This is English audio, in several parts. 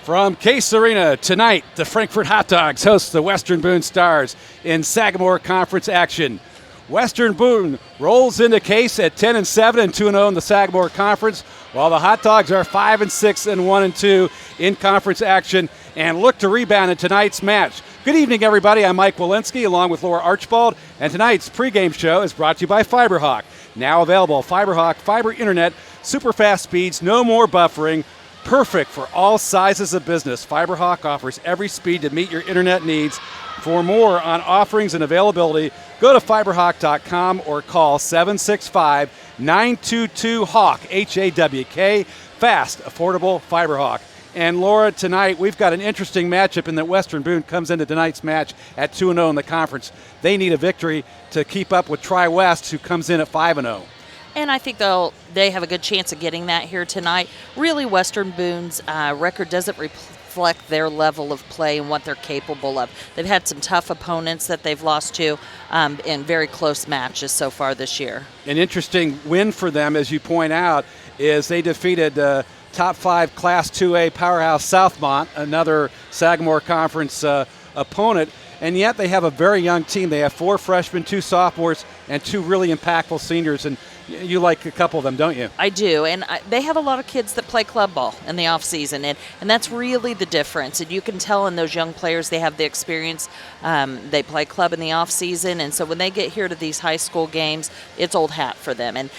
From Case Arena tonight, the Frankfort Hot Dogs host the Western Boone Stars in Sagamore Conference action. Western Boone rolls into Case at 10-7 and 2-0 in the Sagamore Conference, while the Hot Dogs are 5-6 and 1-2 in conference action and look to rebound in tonight's match. Good evening, everybody. I'm Mike Walensky along with Laura Archibald, and tonight's pregame show is brought to you by Fiberhawk. Now available, Fiberhawk fiber internet, super fast speeds, no more buffering. Perfect for all sizes of business. Fiberhawk offers every speed to meet your internet needs. For more on offerings and availability, go to fiberhawk.com or call 765-922-HAWK, H-A-W-K. Fast, affordable Fiberhawk. And Laura, tonight we've got an interesting matchup in that Western Boone comes into tonight's match at 2-0 in the conference. They need a victory to keep up with Tri-West, who comes in at 5-0. And I think they have a good chance of getting that here tonight. Really, Western Boone's record doesn't reflect their level of play and what they're capable of. They've had some tough opponents that they've lost to in very close matches so far this year. An interesting win for them, as you point out, is they defeated top 5 Class 2A powerhouse Southmont, another Sagamore Conference opponent. And yet they have a very young team. They have 4 freshmen, 2 sophomores, and 2 really impactful seniors. And you like a couple of them, don't you? I do. And they have a lot of kids that play club ball in the off-season. And that's really the difference. And you can tell in those young players they have the experience. They play club in the off-season. And so when they get here to these high school games, it's old hat for them. And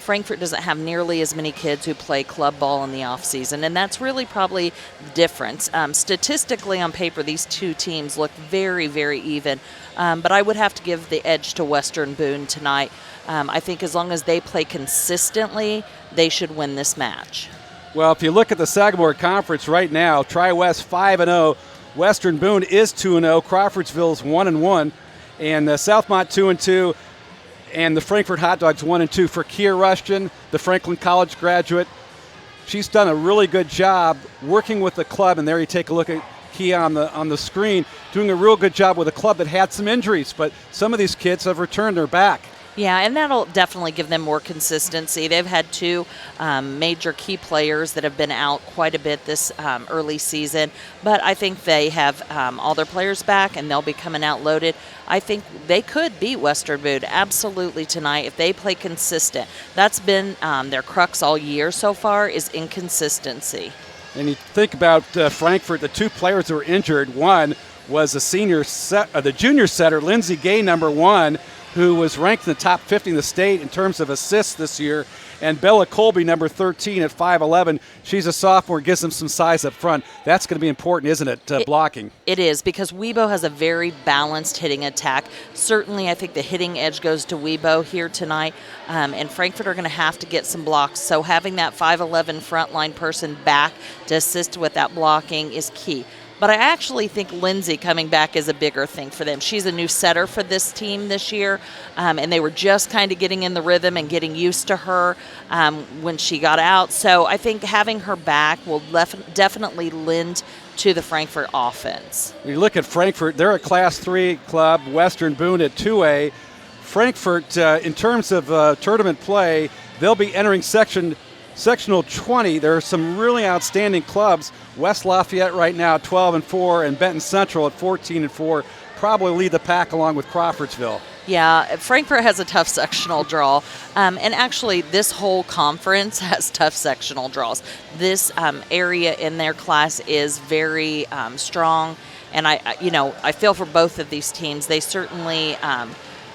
Frankfort doesn't have nearly as many kids who play club ball in the off-season. And that's really probably the difference. Statistically on paper, these two teams look very, very even. But I would have to give the edge to Western Boone tonight. I think as long as they play consistently, they should win this match. Well, if you look at the Sagamore Conference right now, Tri-West 5-0, Western Boone is 2-0, Crawfordsville's 1-1, and Southmont 2-2, and the Frankfort Hot Dogs 1-2. For Kier Rushton, the Franklin College graduate, she's done a really good job working with the club, and there you take a look at Kia on the screen, doing a real good job with a club that had some injuries, but some of these kids have returned, they're back. Yeah, and that'll definitely give them more consistency. They've had 2 major key players that have been out quite a bit this early season, but I think they have all their players back, and they'll be coming out loaded. I think they could beat Western Boone absolutely tonight if they play consistent. That's been their crux all year so far, is inconsistency. And you think about Frankfort, the 2 players that were injured. One was the junior setter, Lindsey Gay, number 1, who was ranked in the top 50 in the state in terms of assists this year, and Bella Colby, number 13 at 5'11". She's a sophomore, gives them some size up front. That's going to be important, isn't it, blocking? It is, because WEBO has a very balanced hitting attack. Certainly, I think the hitting edge goes to WEBO here tonight, and Frankfort are going to have to get some blocks. So having that 5'11" frontline person back to assist with that blocking is key. But I actually think Lindsay coming back is a bigger thing for them. She's a new setter for this team this year, and they were just kind of getting in the rhythm and getting used to her when she got out. So I think having her back will definitely lend to the Frankfort offense. When you look at Frankfort, they're a Class 3 club, Western Boone at 2A. Frankfort, in terms of tournament play, they'll be entering Sectional 20. There are some really outstanding clubs. West Lafayette right now 12-4, and Benton Central at 14-4 probably lead the pack along with Crawfordsville. Yeah, Frankfort has a tough sectional draw, and actually this whole conference has tough sectional draws. This area in their class is very strong, and I feel for both of these teams. They certainly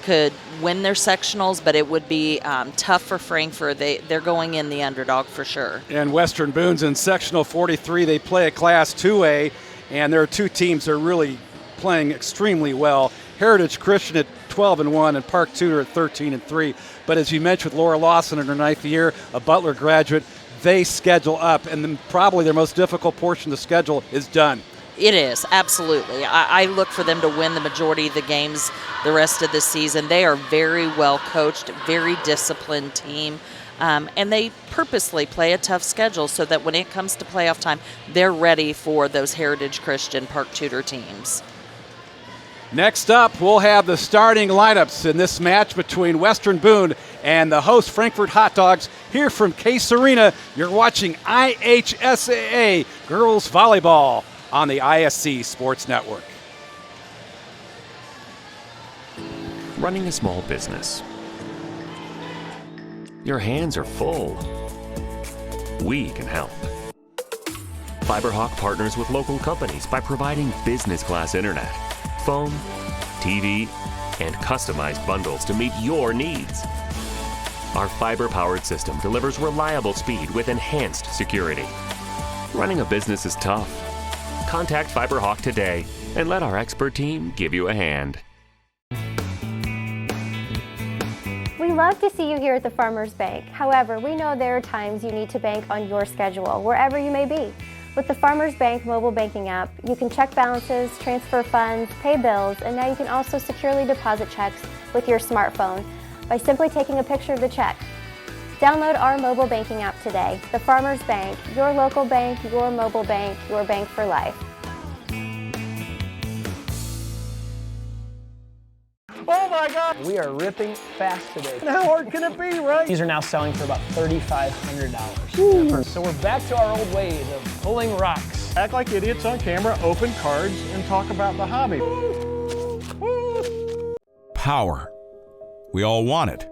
could win their sectionals, but it would be tough for Frankfort. They're going in the underdog for sure. And Western Boone's in sectional 43. They play a Class 2A, and there are 2 teams that are really playing extremely well. Heritage Christian at 12-1 and Park Tudor at 13-3. But as you mentioned with Laura Lawson in her 9th year, a Butler graduate, they schedule up, and then probably their most difficult portion of the schedule is done. It is, absolutely. I look for them to win the majority of the games the rest of the season. They are very well coached, very disciplined team, and they purposely play a tough schedule so that when it comes to playoff time, they're ready for those Heritage Christian Park Tudor teams. Next up, we'll have the starting lineups in this match between Western Boone and the host Frankfort Hot Dogs here from Case Arena. You're watching IHSAA Girls Volleyball on the ISC Sports Network. Running a small business. Your hands are full. We can help. FiberHawk partners with local companies by providing business class internet, phone, TV, and customized bundles to meet your needs. Our fiber-powered system delivers reliable speed with enhanced security. Running a business is tough. Contact FiberHawk today and let our expert team give you a hand. We love to see you here at the Farmers Bank. However, we know there are times you need to bank on your schedule, wherever you may be. With the Farmers Bank mobile banking app, you can check balances, transfer funds, pay bills, and now you can also securely deposit checks with your smartphone by simply taking a picture of the check. Download our mobile banking app today. The Farmers Bank, your local bank, your mobile bank, your bank for life. Oh my God! We are ripping fast today. And how hard can it be, right? These are now selling for about $3,500. So we're back to our old ways of pulling rocks. Act like idiots on camera, open cards, and talk about the hobby. Power. We all want it.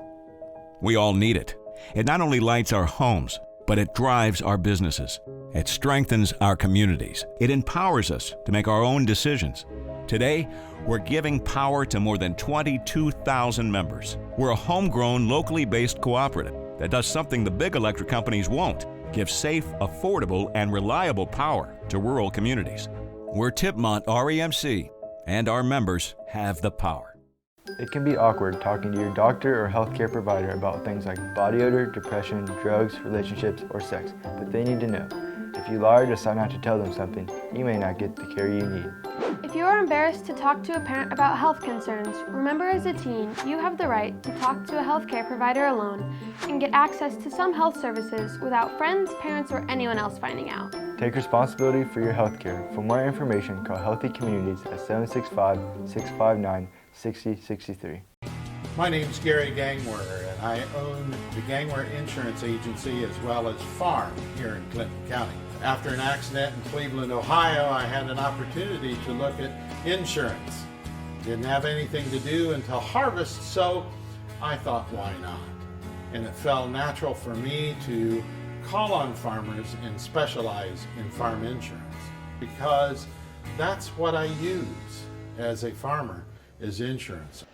We all need it. It not only lights our homes, but it drives our businesses. It strengthens our communities. It empowers us to make our own decisions. Today, we're giving power to more than 22,000 members. We're a homegrown, locally based cooperative that does something the big electric companies won't: give safe, affordable, and reliable power to rural communities. We're Tipmont REMC, and our members have the power. It can be awkward talking to your doctor or healthcare provider about things like body odor, depression, drugs, relationships, or sex, but they need to know. If you lie or decide not to tell them something, you may not get the care you need. If you are embarrassed to talk to a parent about health concerns, remember as a teen, you have the right to talk to a healthcare provider alone and get access to some health services without friends, parents, or anyone else finding out. Take responsibility for your health care. For more information, call Healthy Communities at 765-659-6063. My name's Gary Gangwer, and I own the Gangwer Insurance Agency as well as Farm here in Clinton County. After an accident in Cleveland, Ohio, I had an opportunity to look at insurance. Didn't have anything to do until harvest, so I thought, why not? And it felt natural for me to call on farmers and specialize in farm insurance, because that's what I use as a farmer, is insurance.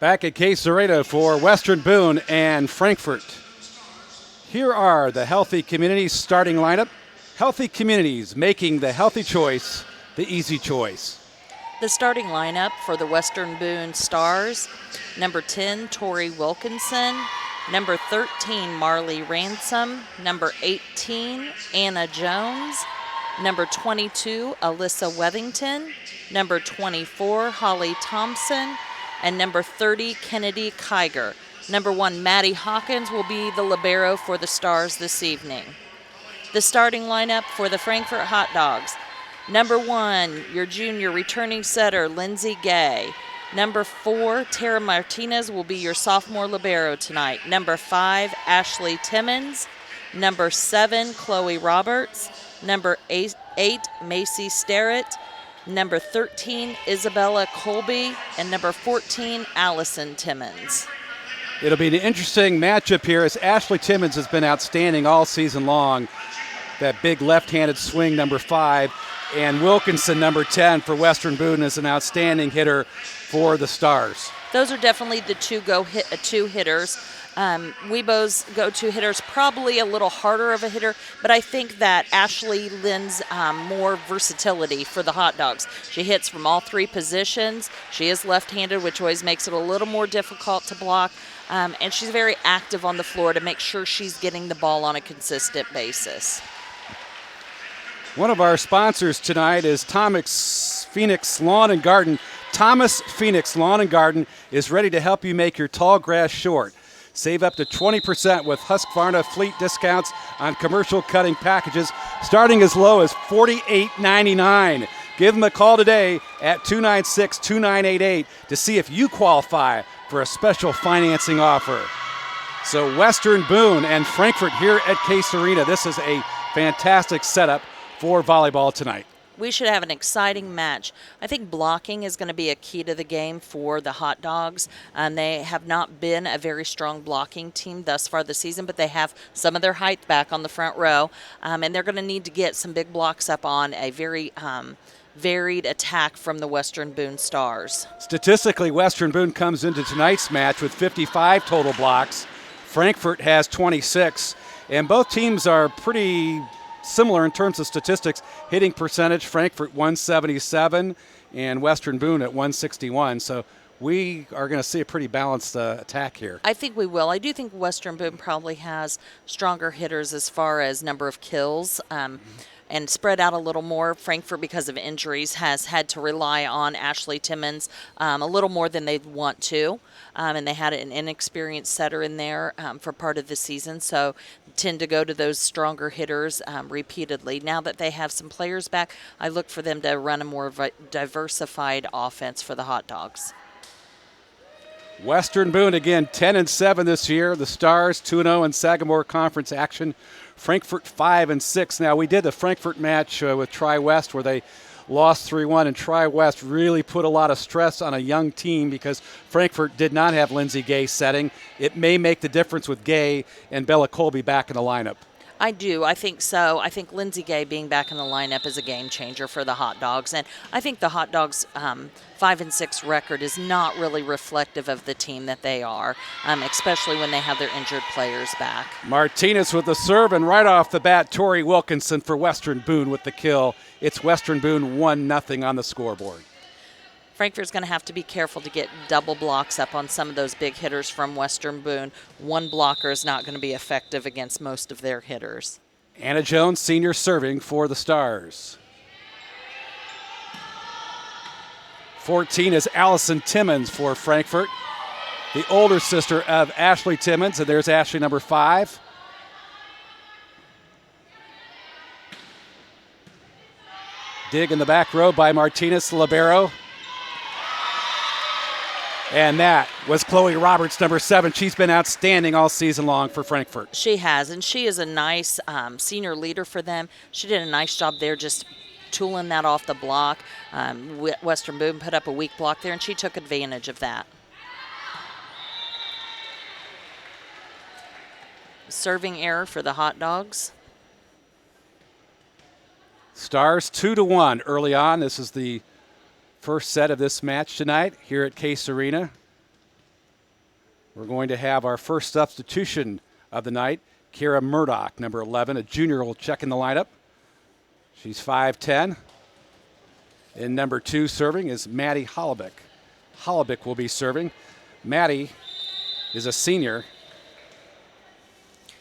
Back at Case Arena for Western Boone and Frankfort. Here are the Healthy Communities starting lineup. Healthy Communities, making the healthy choice the easy choice. The starting lineup for the Western Boone Stars: number 10, Tori Wilkinson; number 13, Marley Ransom; number 18, Anna Jones; number 22, Alyssa Wethington; number 24, Holly Thompson; and number 30, Kennedy Kiger. Number 1, Maddie Hawkins will be the libero for the Stars this evening. The starting lineup for the Frankfort Hot Dogs: number 1, your junior returning setter, Lindsay Gay; number 4, Tara Martinez will be your sophomore libero tonight; number 5, Ashley Timmons; number 7, Chloe Roberts; number 8, Macy Starrett; number 13, Isabella Colby; and number 14, Allison Timmons. It'll be an interesting matchup here, as Ashley Timmons has been outstanding all season long. That big left-handed swing, number 5, and Wilkinson, number 10, for Western Boone, is an outstanding hitter for the Stars. Those are definitely the two hitters. WEBO's go-to hitter's probably a little harder of a hitter, but I think that Ashley lends more versatility for the Hot Dogs. She hits from all 3 positions. She is left-handed, which always makes it a little more difficult to block, and she's very active on the floor to make sure she's getting the ball on a consistent basis. One of our sponsors tonight is Thomas Phoenix Lawn and Garden. Thomas Phoenix Lawn and Garden is ready to help you make your tall grass short. Save up to 20% with Husqvarna fleet discounts on commercial cutting packages, starting as low as $48.99. Give them a call today at 296-2988 to see if you qualify for a special financing offer. So Western Boone and Frankfort here at Case Arena. This is a fantastic setup for volleyball tonight. We should have an exciting match. I think blocking is going to be a key to the game for the Hot Dogs. They have not been a very strong blocking team thus far this season, but they have some of their height back on the front row, and they're going to need to get some big blocks up on a very varied attack from the Western Boone Stars. Statistically, Western Boone comes into tonight's match with 55 total blocks. Frankfort has 26, and both teams are pretty similar in terms of statistics. Hitting percentage, Frankfort 177 and Western Boone at 161. So we are going to see a pretty balanced attack here. I think we will. I do think Western Boone probably has stronger hitters as far as number of kills. And spread out a little more. Frankfort, because of injuries, has had to rely on Ashley Timmons a little more than they'd want to. And they had an inexperienced setter in there for part of the season, so tend to go to those stronger hitters repeatedly. Now that they have some players back, I look for them to run a more diversified offense for the Hot Dogs. Western Boone, again, 10-7 this year. The Stars, 2-0 in Sagamore Conference action. Frankfort 5-6. Now, we did the Frankfort match with Tri-West where they lost 3-1, and Tri-West really put a lot of stress on a young team because Frankfort did not have Lindsey Gay setting. It may make the difference with Gay and Bella Colby back in the lineup. I do. I think so. I think Lindsey Gay being back in the lineup is a game changer for the Hot Dogs. And I think the Hot Dogs' 5-6 record is not really reflective of the team that they are, especially when they have their injured players back. Martinez with the serve, and right off the bat, Tori Wilkinson for Western Boone with the kill. It's Western Boone 1-0 on the scoreboard. Frankfort's going to have to be careful to get double blocks up on some of those big hitters from Western Boone. One blocker is not going to be effective against most of their hitters. Anna Jones, senior, serving for the Stars. 14 is Allison Timmons for Frankfort, the older sister of Ashley Timmons, and there's Ashley, number 5. Dig in the back row by Martinez, libero. And that was Chloe Roberts, number 7. She's been outstanding all season long for Frankfort. She has, and she is a nice senior leader for them. She did a nice job there just tooling that off the block. Western Boone put up a weak block there, and she took advantage of that. Serving error for the Hot Dogs. Stars 2-1 early on. This is the first set of this match tonight here at Case Arena. We're going to have our first substitution of the night. Kira Murdoch, number 11, a junior, will check in the lineup. She's 5'10". And number 2 serving is Maddie Holobick. Holobick will be serving. Maddie is a senior.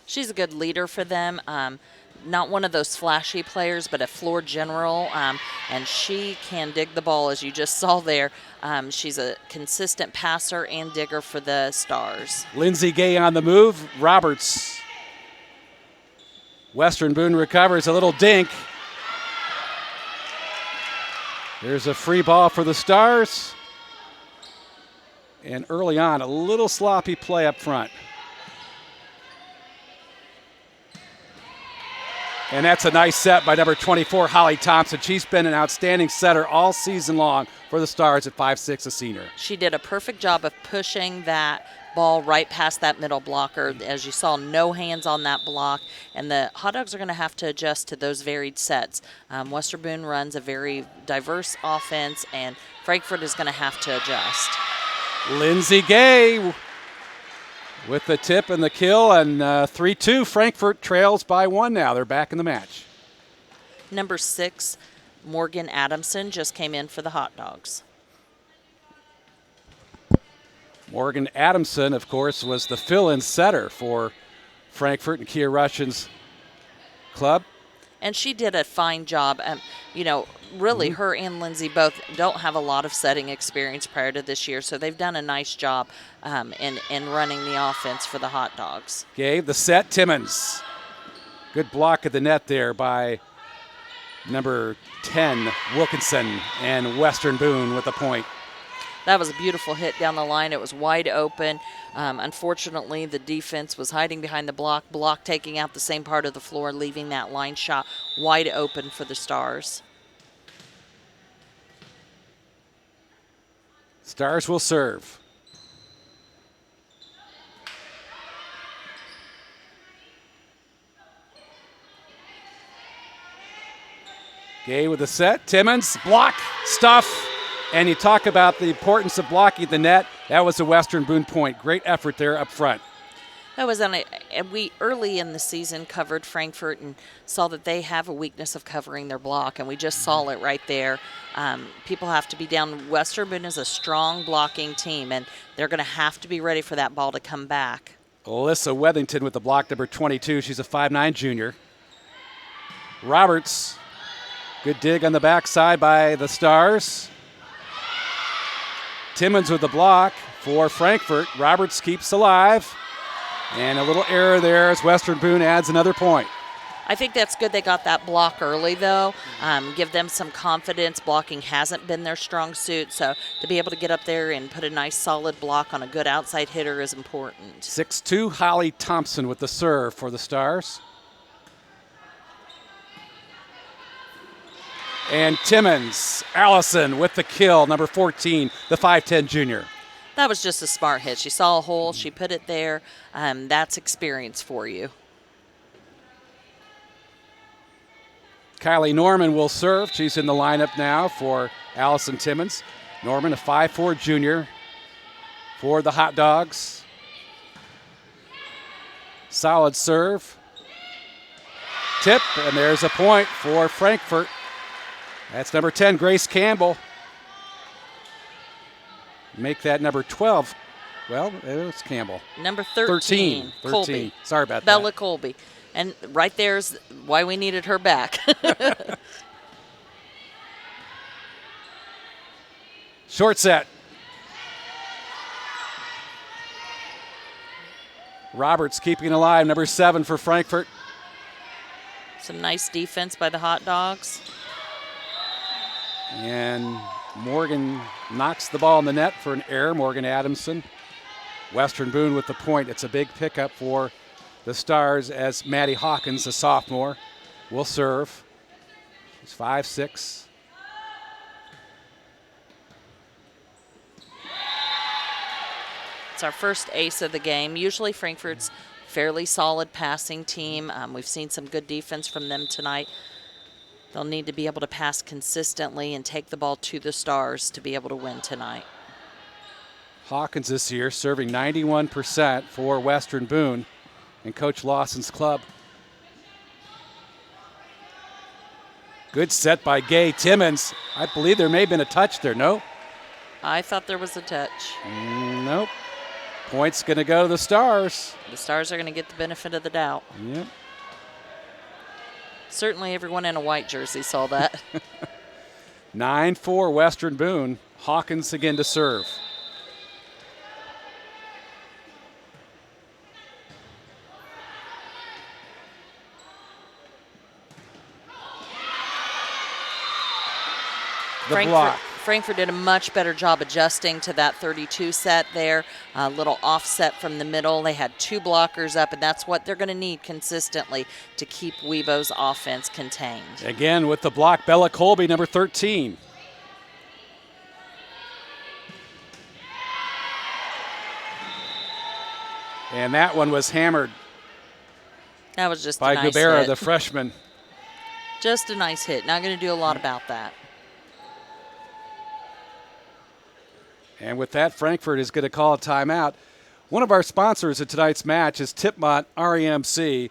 She's a good leader for them. Not one of those flashy players, but a floor general, and she can dig the ball, as you just saw there. She's a consistent passer and digger for the Stars. Lindsey Gay on the move. Roberts. Western Boone recovers, a little dink. There's a free ball for the Stars. And early on, a little sloppy play up front. And that's a nice set by number 24, Holly Thompson. She's been an outstanding setter all season long for the Stars at 5'6", a senior. She did a perfect job of pushing that ball right past that middle blocker. As you saw, no hands on that block. And the Hot Dogs are going to have to adjust to those varied sets. Western Boone runs a very diverse offense, and Frankfort is going to have to adjust. Lindsey Gay with the tip and the kill, and 3-2. Frankfort trails by 1 now. They're back in the match. Number 6, Morgan Adamson, just came in for the Hot Dogs. Morgan Adamson, of course, was the fill-in setter for Frankfort and Kia Russian's club. And she did a fine job. Really, her and Lindsay both don't have a lot of setting experience prior to this year, so they've done a nice job in running the offense for the Hot Dogs. Gave the set, Timmons. Good block at the net there by number 10, Wilkinson, and Western Boone with the point. That was a beautiful hit down the line. It was wide open. Unfortunately, the defense was hiding behind the block taking out the same part of the floor, leaving that line shot wide open for the Stars. Stars will serve. Gay with the set. Timmons, block, stuff. And you talk about the importance of blocking the net. That was a Western Boone point. Great effort there up front. That was we early in the season covered Frankfort and saw that they have a weakness of covering their block, and we just saw it right there. People have to be down. Western Boone is a strong blocking team, and they're going to have to be ready for that ball to come back. Alyssa Wethington with the block, number 22. She's a 5'9" junior. Roberts, good dig on the backside by the Stars. Timmons with the block for Frankfort. Roberts keeps alive. And a little error there as Western Boone adds another point. I think that's good they got that block early, though. Give them some confidence. Blocking hasn't been their strong suit, so to be able to get up there and put a nice solid block on a good outside hitter is important. 6'2", Holly Thompson with the serve for the Stars. And Timmons, Allison with the kill, number 14, the 5'10" junior. That was just a smart hit. She saw a hole, she put it there. That's experience for you. Kylie Norman will serve. She's in the lineup now for Allison Timmons. Norman, a 5'4" junior for the Hot Dogs. Solid serve. Tip, and there's a point for Frankfort. That's number 10, Grace Campbell. Make that number 12. Well, it was Campbell. Number 13. Colby. Sorry about Bella that. Colby. And right there's why we needed her back. Short set. Roberts keeping alive, number 7 for Frankfort. Some nice defense by the Hot Dogs. And Morgan knocks the ball in the net for an error. Morgan Adamson. Western Boone with the point. It's a big pickup for the Stars as Maddie Hawkins, a sophomore, will serve. She's 5'6". It's our first ace of the game. Usually Frankfurt's fairly solid passing team. We've seen some good defense from them tonight. They'll need to be able to pass consistently and take the ball to the Stars to be able to win tonight. Hawkins this year serving 91% for Western Boone and Coach Lawson's club. Good set by Gay. Timmons. I believe there may have been a touch there, no? I thought there was a touch. Nope. Point's going to go to the Stars. The Stars are going to get the benefit of the doubt. Yep. Certainly everyone in a white jersey saw that. 9-4 Western Boone. Hawkins again to serve. The block. Frankfort did a much better job adjusting to that 32 set there. A little offset from the middle. They had 2 blockers up, and that's what they're going to need consistently to keep WEBO's offense contained. Again with the block, Bella Colby, number 13. And that one was hammered That was just by a nice Gubera, hit. the freshman. Just a nice hit. Not going to do a lot about that. And with that, Frankfort is going to call a timeout. One of our sponsors of tonight's match is Tipmont REMC.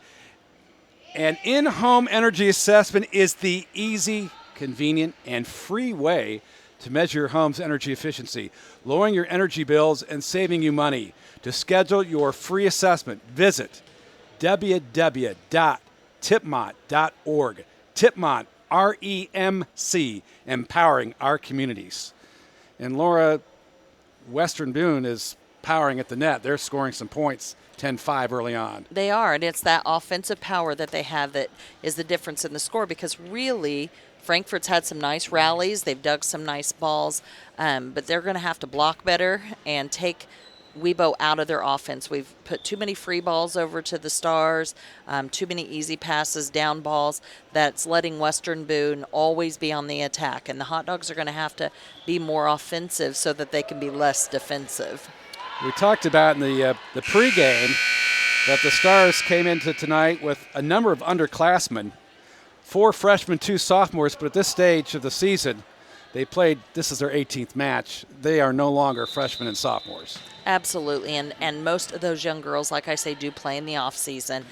An in-home energy assessment is the easy, convenient, and free way to measure your home's energy efficiency, lowering your energy bills and saving you money. To schedule your free assessment, visit www.tipmont.org. Tipmont, REMC, empowering our communities. And Laura, Western Boone is powering at the net. They're scoring some points, 10-5 early on. They are, and it's that offensive power that they have that is the difference in the score, because really Frankfort's had some nice rallies. They've dug some nice balls, but they're going to have to block better and take WEBO out of their offense. We've put too many free balls over to the Stars, too many easy passes, down balls. That's letting Western Boone always be on the attack, and the Hot Dogs are going to have to be more offensive so that they can be less defensive. We talked about in the pregame that the Stars came into tonight with a number of underclassmen, 4 freshmen, 2 sophomores, but at this stage of the season, they played, this is their 18th match. They are no longer freshmen and sophomores. Absolutely, and most of those young girls, like I say, do play in the off season.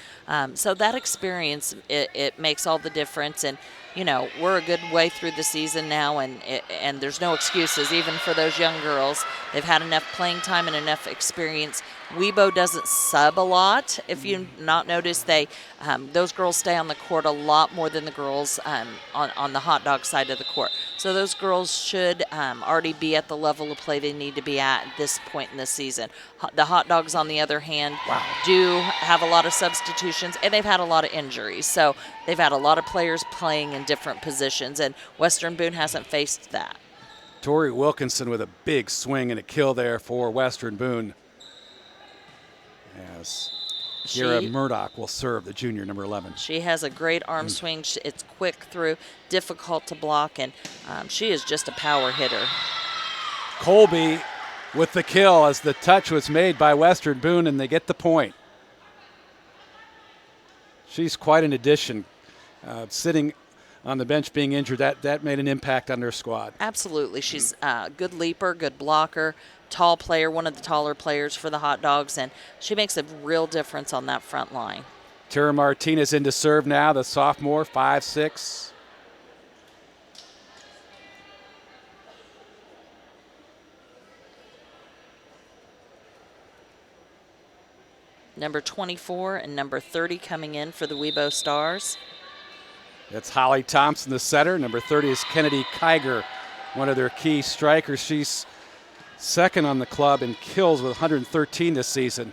So that experience, it makes all the difference. And you know, we're a good way through the season now, and there's no excuses even for those young girls. They've had enough playing time and enough experience. WEBO doesn't sub a lot. If you not notice, those girls stay on the court a lot more than the girls on the Hot Dog side of the court. So those girls should already be at the level of play they need to be at this point in the season. The Hot Dogs, on the other hand, do have a lot of substitutions, and they've had a lot of injuries. So they've had a lot of players playing in different positions, and Western Boone hasn't faced that. Tori Wilkinson with a big swing and a kill there for Western Boone. As Kira Murdoch will serve, the junior, number 11. She has a great arm swing. It's quick through, difficult to block, and she is just a power hitter. Colby with the kill as the touch was made by Western Boone, and they get the point. She's quite an addition. Sitting on the bench being injured, that made an impact on their squad. Absolutely. She's a good leaper, good blocker, tall player, one of the taller players for the Hot Dogs, and she makes a real difference on that front line. Tara Martinez in to serve now, the sophomore, 5'6". Number 24 and number 30 coming in for the WEBO Stars. That's Holly Thompson, the setter. Number 30 is Kennedy Kiger, one of their key strikers. She's second on the club in kills with 113 this season.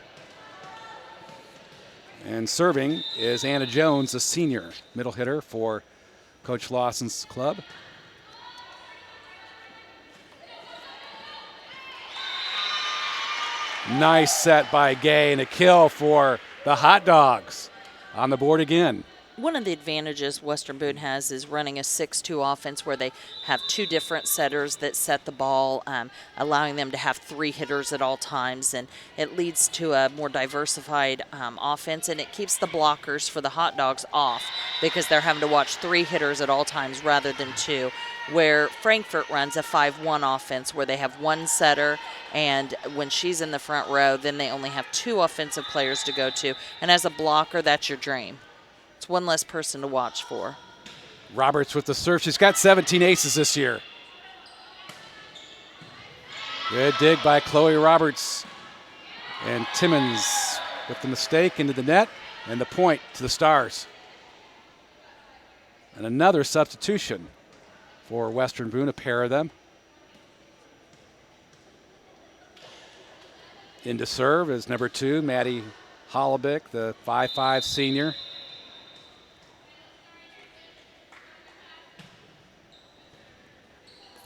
And serving is Anna Jones, a senior middle hitter for Coach Lawson's club. Nice set by Gay and a kill for the Hot Dogs. On the board again. One of the advantages Western Boone has is running a 6-2 offense where they have 2 different setters that set the ball, allowing them to have 3 hitters at all times, and it leads to a more diversified offense, and it keeps the blockers for the Hot Dogs off because they're having to watch 3 hitters at all times rather than 2, where Frankfort runs a 5-1 offense where they have 1 setter, and when she's in the front row, then they only have 2 offensive players to go to, and as a blocker, that's your dream. It's 1 less person to watch for. Roberts with the serve. She's got 17 aces this year. Good dig by Chloe Roberts. And Timmons with the mistake into the net and the point to the Stars. And another substitution for Western Boone, a pair of them. In to serve is number 2, Maddie Hollebick, the 5'5" senior.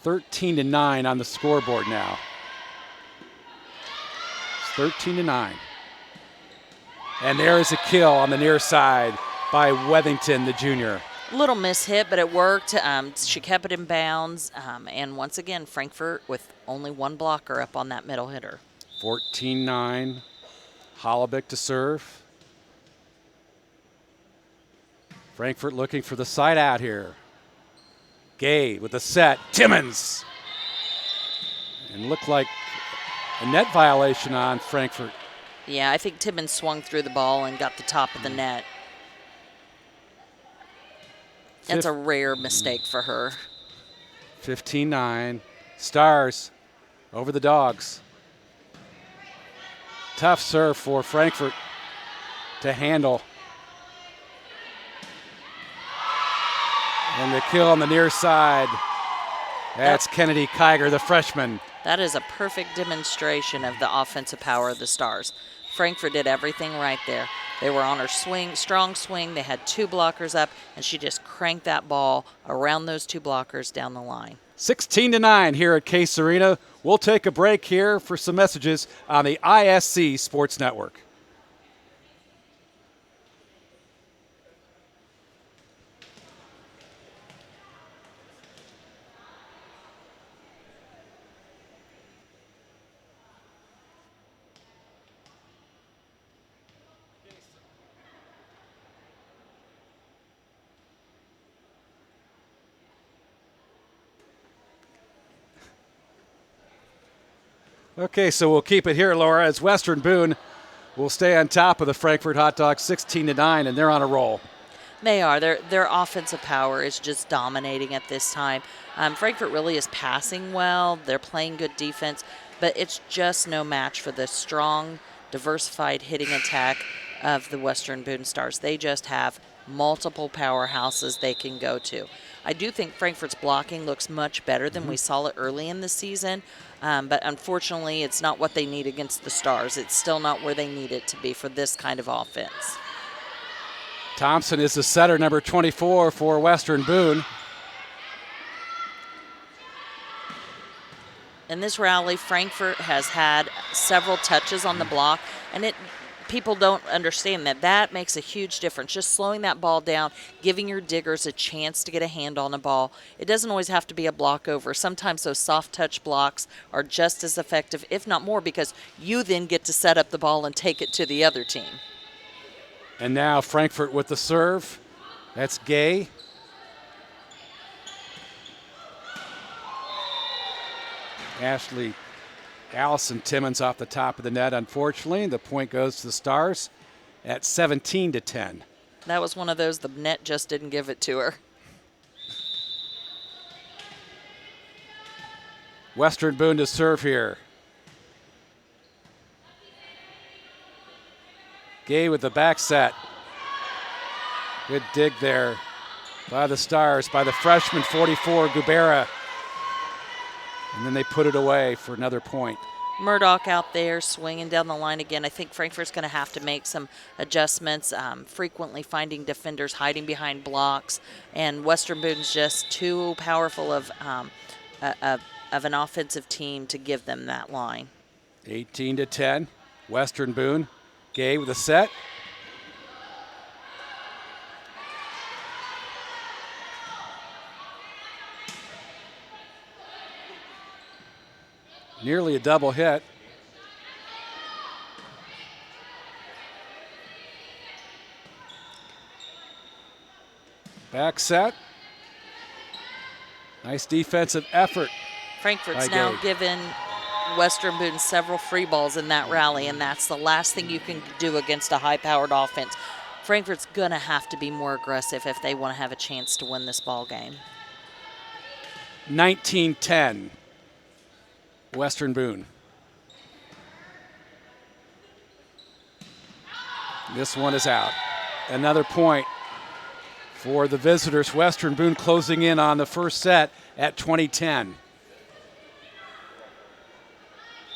(13-9) on the scoreboard now. It's 13-9. And there is a kill on the near side by Wethington, the junior. Little mishit, but it worked. She kept it in bounds. And once again, Frankfort with only 1 blocker up on that middle hitter. 14-9. Hollebick to serve. Frankfort looking for the side out here. Gay with the set. Timmons. And looked like a net violation on Frankfort. Yeah, I think Timmons swung through the ball and got the top of the net. That's a rare mistake for her. 15-9. Stars over the Dogs. Tough serve for Frankfort to handle. And the kill on the near side. That's Kennedy Kiger, the freshman. That is a perfect demonstration of the offensive power of the Stars. Frankfort did everything right there. They were on her swing, strong swing. They had 2 blockers up, and she just cranked that ball around those 2 blockers down the line. 16-9 here at Case Arena. We'll take a break here for some messages on the ISC Sports Network. Okay, so we'll keep it here, Laura, as Western Boone will stay on top of the Frankfort Hot Dogs 16-9, and they're on a roll. They are. Their offensive power is just dominating at this time. Frankfort really is passing well. They're playing good defense, but it's just no match for the strong, diversified hitting attack of the Western Boone Stars. They just have multiple powerhouses they can go to. I do think Frankfort's blocking looks much better than we saw it early in the season, but unfortunately it's not what they need against the Stars. It's still not where they need it to be for this kind of offense. Thompson is the setter, number 24 for Western Boone. In this rally, Frankfort has had several touches on the block, and people don't understand that makes a huge difference. Just slowing that ball down, giving your diggers a chance to get a hand on the ball. It doesn't always have to be a block over. Sometimes those soft touch blocks are just as effective, if not more, because you then get to set up the ball and take it to the other team. And now Frankfort with the serve. That's Gay. Allison Timmons off the top of the net, unfortunately. The point goes to the Stars at 17-10. That was one of those, the net just didn't give it to her. Western Boone to serve here. Gay with the back set. Good dig there by the Stars, by the freshman 44, Gubera. And then they put it away for another point. Murdoch out there swinging down the line again. I think Frankfort's going to have to make some adjustments, frequently finding defenders hiding behind blocks. And Western Boone's just too powerful of an offensive team to give them that line. 18-10, Western Boone. Gay with a set. Nearly a double hit. Back set. Nice defensive effort. Frankfort's now given Western Boone several free balls in that rally, and that's the last thing you can do against a high-powered offense. Frankfort's going to have to be more aggressive if they want to have a chance to win this ball game. 19-10, Western Boone. This one is out. Another point for the visitors. Western Boone closing in on the first set at 20-10.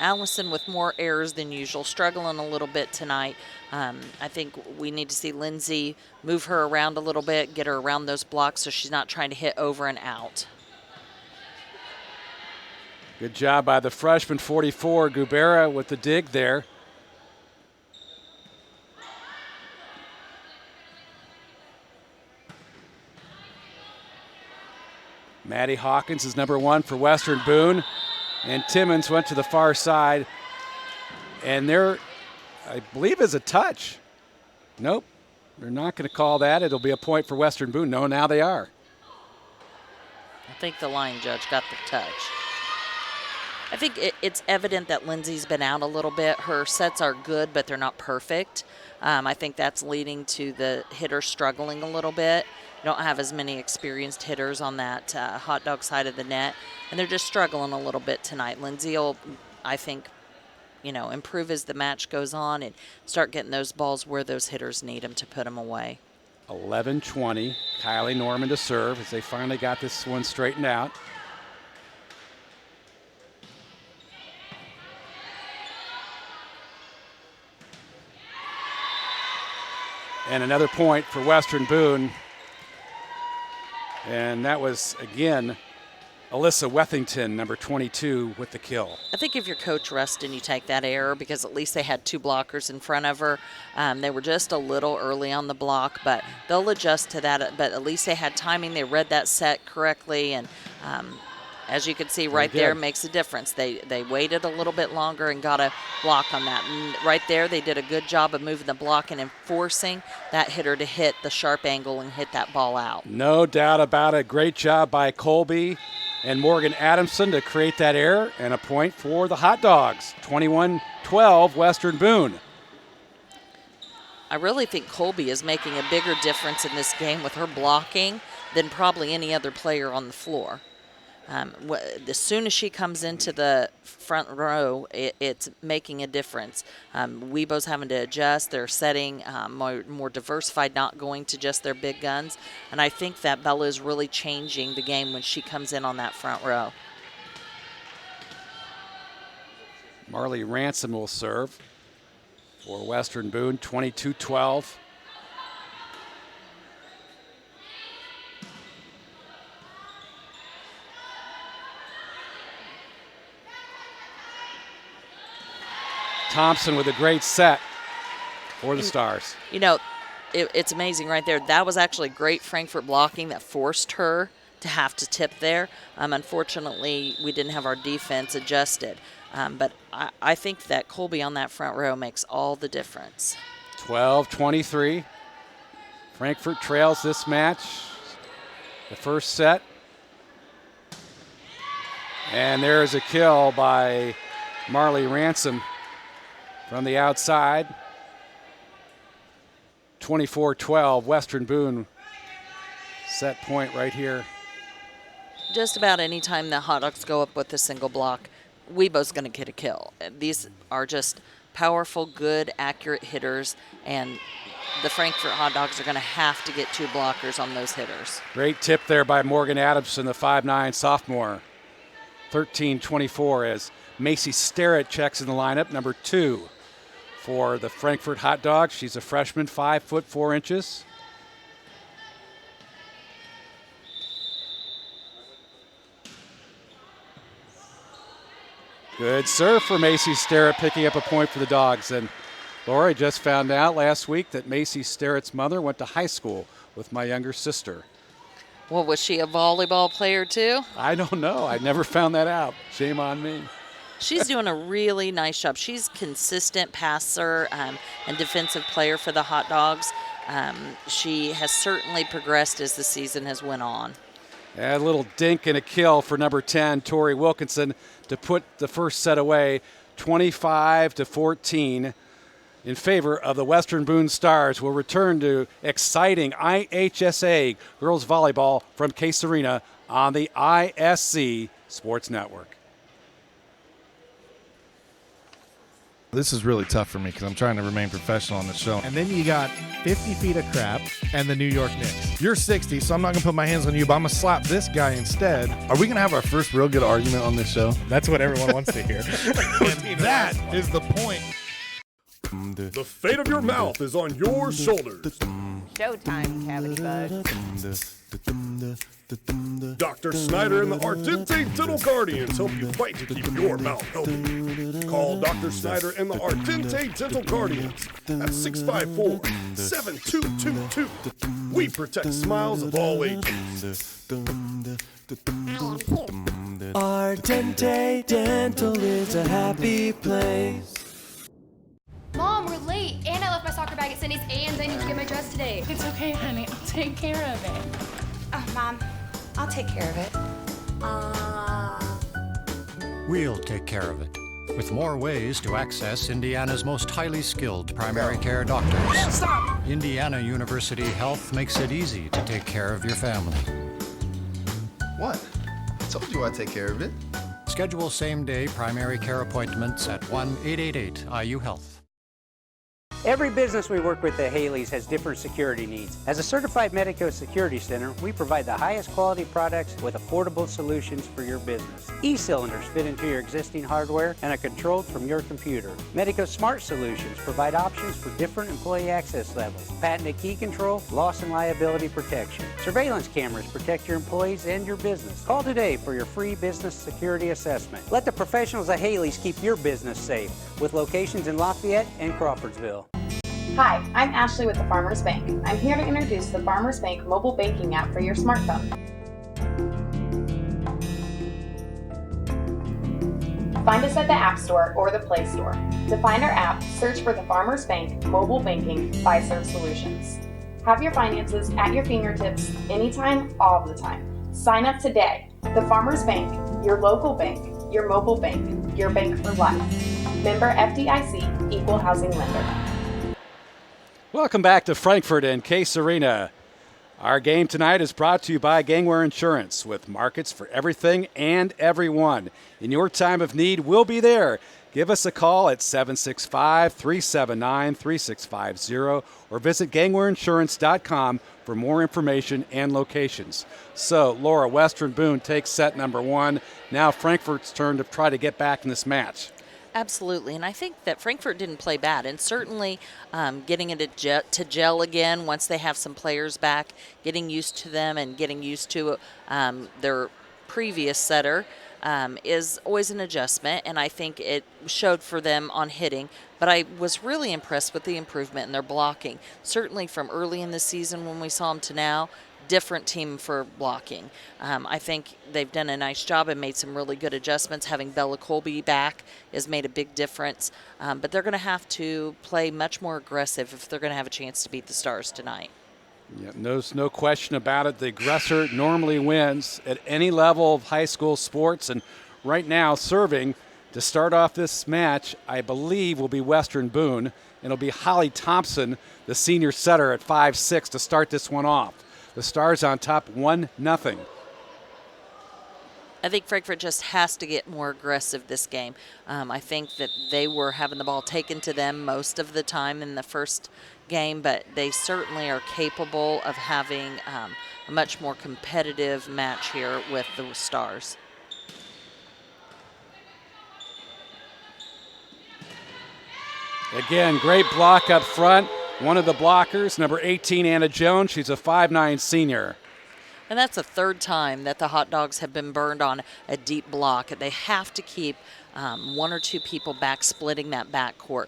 Allison with more errors than usual, struggling a little bit tonight. I think we need to see Lindsay move her around a little bit, get her around those blocks so she's not trying to hit over and out. Good job by the freshman 44, Gubera, with the dig there. Maddie Hawkins is number 1 for Western Boone. And Timmons went to the far side. And there, I believe, is a touch. Nope, they're not going to call that. It'll be a point for Western Boone. No, now they are. I think the line judge got the touch. I think it's evident that Lindsay's been out a little bit. Her sets are good, but they're not perfect. I think that's leading to the hitter struggling a little bit. You don't have as many experienced hitters on that hot dog side of the net, and they're just struggling a little bit tonight. Lindsay will, I think, improve as the match goes on and start getting those balls where those hitters need them to put them away. 11-20. Kylie Norman to serve as they finally got this one straightened out. And another point for Western Boone. And that was, again, Alyssa Wethington, number 22, with the kill. I think if you're Coach Rustin, you take that error because at least they had 2 blockers in front of her. They were just a little early on the block, but they'll adjust to that. But at least they had timing. They read that set correctly, and as you can see right there, makes a difference. They waited a little bit longer and got a block on that. And right there, they did a good job of moving the block and enforcing that hitter to hit the sharp angle and hit that ball out. No doubt about it. Great job by Colby and Morgan Adamson to create that error, and a point for the Hot Dogs. 21-12, Western Boone. I really think Colby is making a bigger difference in this game with her blocking than probably any other player on the floor. As soon as she comes into the front row, it's making a difference. WEBO's having to adjust. They're setting more diversified, not going to just their big guns. And I think that Bella is really changing the game when she comes in on that front row. Marley Ransom will serve for Western Boone, 22-12. Thompson with a great set for the Stars. You know, it's amazing right there. That was actually great Frankfort blocking that forced her to have to tip there. Unfortunately, we didn't have our defense adjusted. But I think that Colby on that front row makes all the difference. 12-23. Frankfort trails this match. The first set. And there's a kill by Marley Ransom from the outside. 24-12, Western Boone set point right here. Just about any time the Hot Dogs go up with a single block, WEBO's going to get a kill. These are just powerful, good, accurate hitters, and the Frankfort Hot Dogs are going to have to get 2 blockers on those hitters. Great tip there by Morgan Adamson, the 5'9" sophomore. 13-24 as Macy Sterrett checks in the lineup, number 2 for the Frankfort Hot Dogs. She's a freshman, 5 foot 4 inches. Good serve for Macy Sterrett, picking up a point for the Dogs. And Laura, I just found out last week that Macy Sterrett's mother went to high school with my younger sister. Well, was she a volleyball player too? I don't know. I never found that out. Shame on me. She's doing a really nice job. She's consistent passer and defensive player for the Hot Dogs. She has certainly progressed as the season has went on. A little dink and a kill for number 10, Tori Wilkinson, to put the first set away, 25-14 in favor of the Western Boone Stars. We'll return to exciting IHSAA girls volleyball from Case Arena on the ISC Sports Network. This is really tough for me because I'm trying to remain professional on the show. And then you got 50 feet of crap and the New York Knicks. You're 60, so I'm not going to put my hands on you, but I'm going to slap this guy instead. Are we going to have our first real good argument on this show? That's what everyone wants to hear. And that is the point. The fate of your mouth is on your shoulders. Showtime, cavity bud. Dr. Snyder and the Ardente Dental Guardians help you fight to keep your mouth healthy. Call Dr. Snyder and the Ardente Dental Guardians at 654-7222. We protect smiles of all ages. Ardente Dental is a happy place. Mom, we're late, and I left my soccer bag at Cindy's, and I need to get my dress today. It's okay, honey. I'll take care of it. Oh, Mom, I'll take care of it. We'll take care of it, with more ways to access Indiana's most highly skilled primary care doctors. Stop! Indiana University Health makes it easy to take care of your family. What? I told you I'd take care of it. Schedule same-day primary care appointments at 1-888-IU-HEALTH. Every business we work with at Haley's has different security needs. As a certified Medico Security Center, we provide the highest quality products with affordable solutions for your business. E-cylinders fit into your existing hardware and are controlled from your computer. Medico Smart Solutions provide options for different employee access levels, patented key control, loss and liability protection. Surveillance cameras protect your employees and your business. Call today for your free business security assessment. Let the professionals at Haley's keep your business safe with locations in Lafayette and Crawfordsville. Hi, I'm Ashley with the Farmers Bank. I'm here to introduce the Farmers Bank mobile banking app for your smartphone. Find us at the App Store or the Play Store. To find our app, search for the Farmers Bank Mobile Banking Fiserv Solutions. Have your finances at your fingertips anytime, all the time. Sign up today. The Farmers Bank, your local bank, your mobile bank, your bank for life. Member FDIC, Equal Housing Lender. Welcome back to Frankfort and Case Arena. Our game tonight is brought to you by Gangware Insurance, with markets for everything and everyone. In your time of need, we'll be there. Give us a call at 765-379-3650 or visit gangwareinsurance.com for more information and locations. So, Laura, Western Boone takes set number 1. Now Frankfort's turn to try to get back in this match. Absolutely, and I think that Frankfort didn't play bad, and certainly getting it to gel again once they have some players back, getting used to them and getting used to their previous setter is always an adjustment, and I think it showed for them on hitting. But I was really impressed with the improvement in their blocking, certainly from early in the season when we saw them to now. Different team for blocking. I think they've done a nice job and made some really good adjustments. Having Bella Colby back has made a big difference, but they're going to have to play much more aggressive if they're going to have a chance to beat the Stars tonight. Yeah, no question about it. The aggressor normally wins at any level of high school sports, and right now serving to start off this match, I believe, will be Western Boone, and it'll be Holly Thompson, the senior setter, at 5'6" to start this one off. The Stars on top 1-0. I think Frankfort just has to get more aggressive this game. I think that they were having the ball taken to them most of the time in the first game, but they certainly are capable of having a much more competitive match here with the Stars. Again, great block up front. One of the blockers, number 18, Anna Jones. She's a 5'9" senior. And that's the third time that the Hot Dogs have been burned on a deep block. They have to keep one or two people back, splitting that backcourt.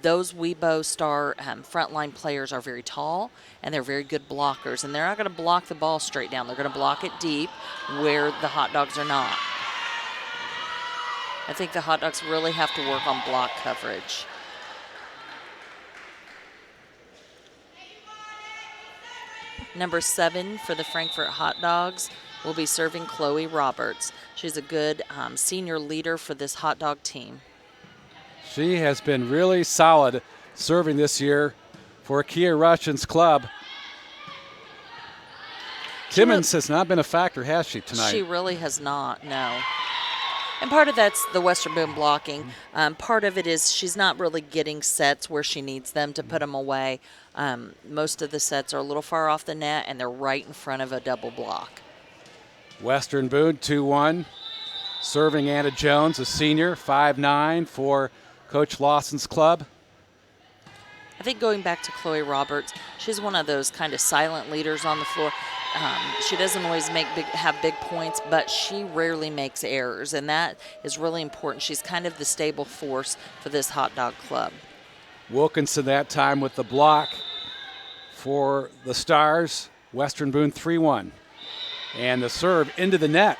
Those WEBO Star frontline players are very tall, and they're very good blockers. And they're not going to block the ball straight down. They're going to block it deep where the Hot Dogs are not. I think the Hot Dogs really have to work on block coverage. Number 7 for the Frankfort Hot Dogs will be serving Chloe Roberts. She's a good senior leader for this hot dog team. She has been really solid serving this year for Kia Russian's club. Timmons has not been a factor, has she, tonight? She really has not, no. And part of that's the Western Boone blocking. Part of it is she's not really getting sets where she needs them to put them away. Most of the sets are a little far off the net, and they're right in front of a double block. Western Boone 2-1, serving Anna Jones, a senior, 5'9", for Coach Lawson's club. I think going back to Chloe Roberts, she's one of those kind of silent leaders on the floor. She doesn't always have big points, but she rarely makes errors, and that is really important. She's kind of the stable force for this hot dog club. Wilkinson that time with the block for the Stars. Western Boone 3-1. And the serve into the net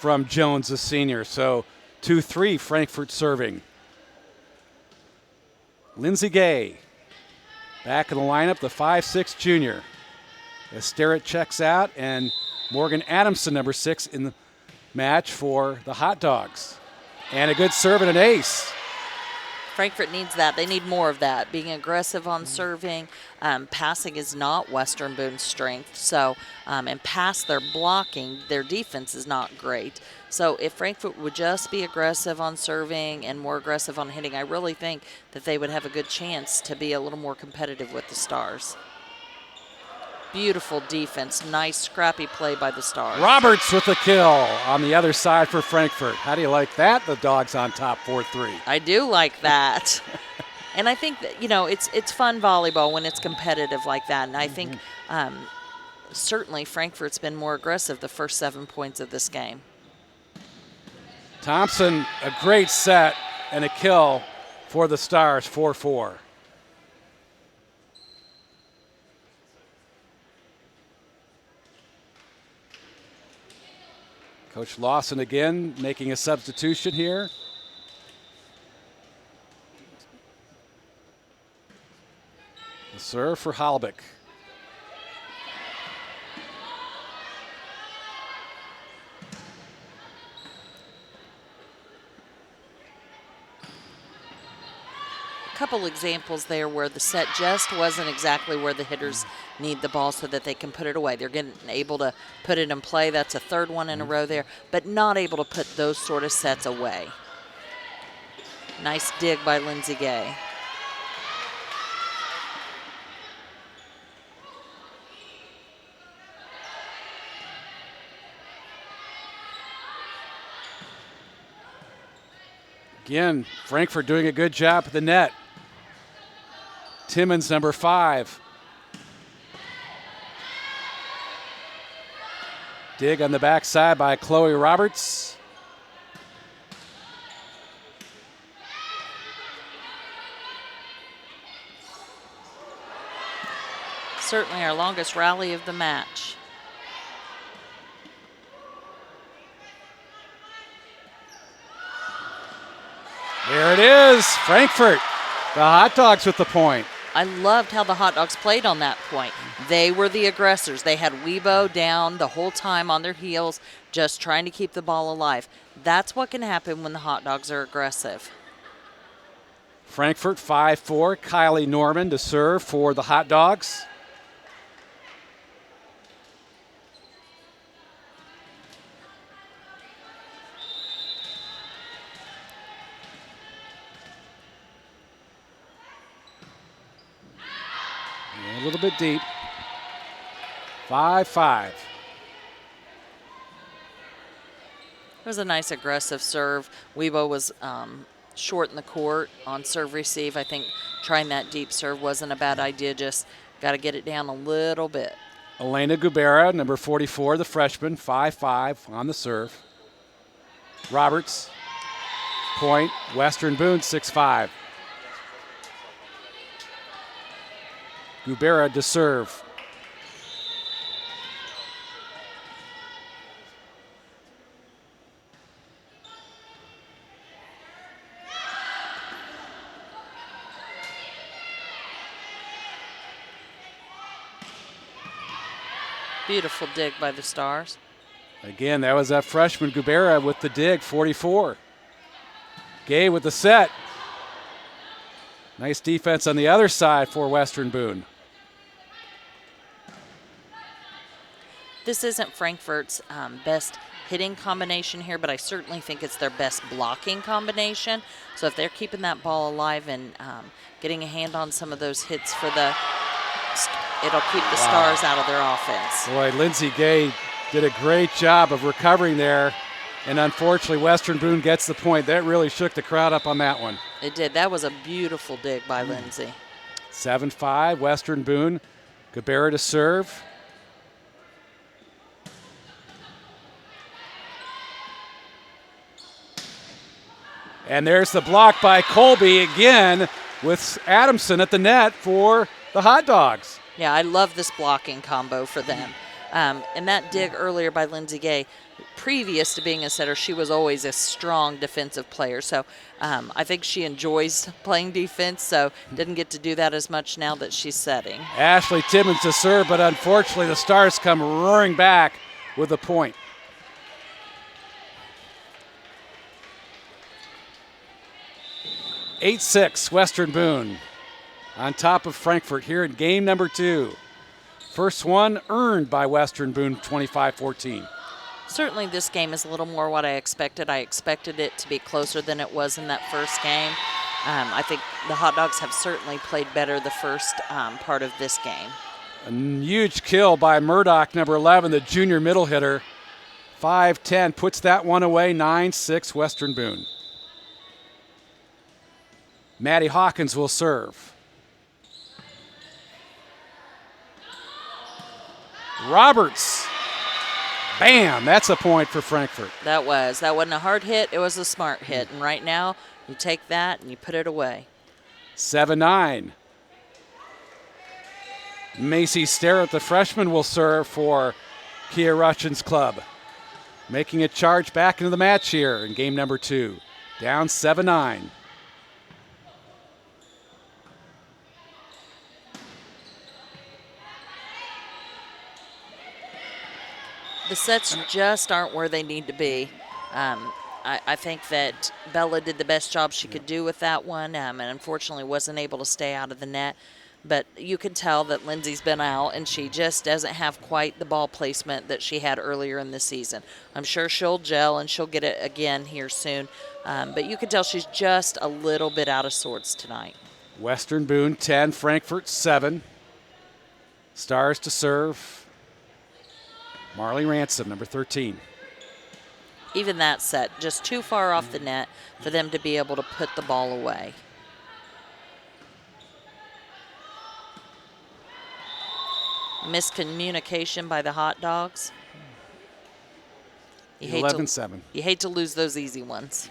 from Jones, the senior. So 2-3, Frankfort serving. Lindsay Gay back in the lineup, the 5'6" junior. As Sterrett checks out, and Morgan Adamson, number 6, in the match for the Hot Dogs. And a good serve and an ace. Frankfort needs that. They need more of that. Being aggressive on serving. Passing is not Western Boone's strength. So, and past their blocking, their defense is not great. So if Frankfort would just be aggressive on serving and more aggressive on hitting, I really think that they would have a good chance to be a little more competitive with the Stars. Beautiful defense. Nice, scrappy play by the Stars. Roberts with the kill on the other side for Frankfort. How do you like that? The Dogs on top 4-3. I do like that. And I think that, it's fun volleyball when it's competitive like that. And I think certainly Frankfort's been more aggressive the first 7 points of this game. Thompson, a great set and a kill for the Stars, 4-4. Coach Lawson again making a substitution here. The serve for Halbeck. Couple examples there where the set just wasn't exactly where the hitters need the ball so that they can put it away. They're getting able to put it in play. That's a third one in a row there, but not able to put those sort of sets away. Nice dig by Lindsay Gay. Again, Frankfort doing a good job at the net. Timmons, number 5. Dig on the backside by Chloe Roberts. Certainly our longest rally of the match. There it is, Frankfort. The Hot Dogs with the point. I loved how the Hot Dogs played on that point. They were the aggressors. They had WEBO down the whole time on their heels, just trying to keep the ball alive. That's what can happen when the Hot Dogs are aggressive. Frankfort 5-4. Kylie Norman to serve for the Hot Dogs. A little bit deep. 5-5. It was a nice aggressive serve. WEBO was short in the court on serve receive. I think trying that deep serve wasn't a bad idea. Just got to get it down a little bit. Elena Gubera, number 44, the freshman, 5-5 on the serve. Roberts, point. Western Boone, 6-5. Gubera to serve. Beautiful dig by the Stars. Again, that was that freshman Gubera with the dig, 44. Gay with the set. Nice defense on the other side for Western Boone. This isn't Frankfort's best hitting combination here, but I certainly think it's their best blocking combination. So if they're keeping that ball alive and getting a hand on some of those hits for it'll keep the Stars out of their offense. Boy, Lindsay Gay did a great job of recovering there. And unfortunately, Western Boone gets the point. That really shook the crowd up on that one. It did. That was a beautiful dig by Lindsay. 7-5, Western Boone. Gubera to serve. And there's the block by Colby again with Adamson at the net for the Hot Dogs. Yeah, I love this blocking combo for them. And that dig earlier by Lindsay Gay, previous to being a setter, she was always a strong defensive player. So I think she enjoys playing defense, so didn't get to do that as much now that she's setting. Ashley Timmons to serve, but unfortunately the Stars come roaring back with a point. (8-6) Western Boone on top of Frankfort here in game number 2. First one earned by Western Boone, 25-14. Certainly this game is a little more what I expected. I expected it to be closer than it was in that first game. I think the Hot Dogs have certainly played better the first part of this game. A huge kill by Murdoch, number 11, the junior middle hitter. 5-10 puts that one away, 9-6 Western Boone. Maddie Hawkins will serve. Roberts. Bam, that's a point for Frankfort. That wasn't a hard hit, it was a smart hit. And right now, you take that and you put it away. 7-9. Macy Starrett, the freshman, will serve for Kia Russian's club. Making a charge back into the match here in game number 2. Down 7-9. The sets just aren't where they need to be. I think that Bella did the best job she could do with that one, and unfortunately wasn't able to stay out of the net. But you can tell that Lindsay's been out, and she just doesn't have quite the ball placement that she had earlier in the season. I'm sure she'll gel, and she'll get it again here soon. But you can tell she's just a little bit out of sorts tonight. Western Boone 10, Frankfort 7. Stars to serve. Marley Ransom, number 13. Even that set, just too far off the net for them to be able to put the ball away. Miscommunication by the Hot Dogs. 11-7. You hate to lose those easy ones.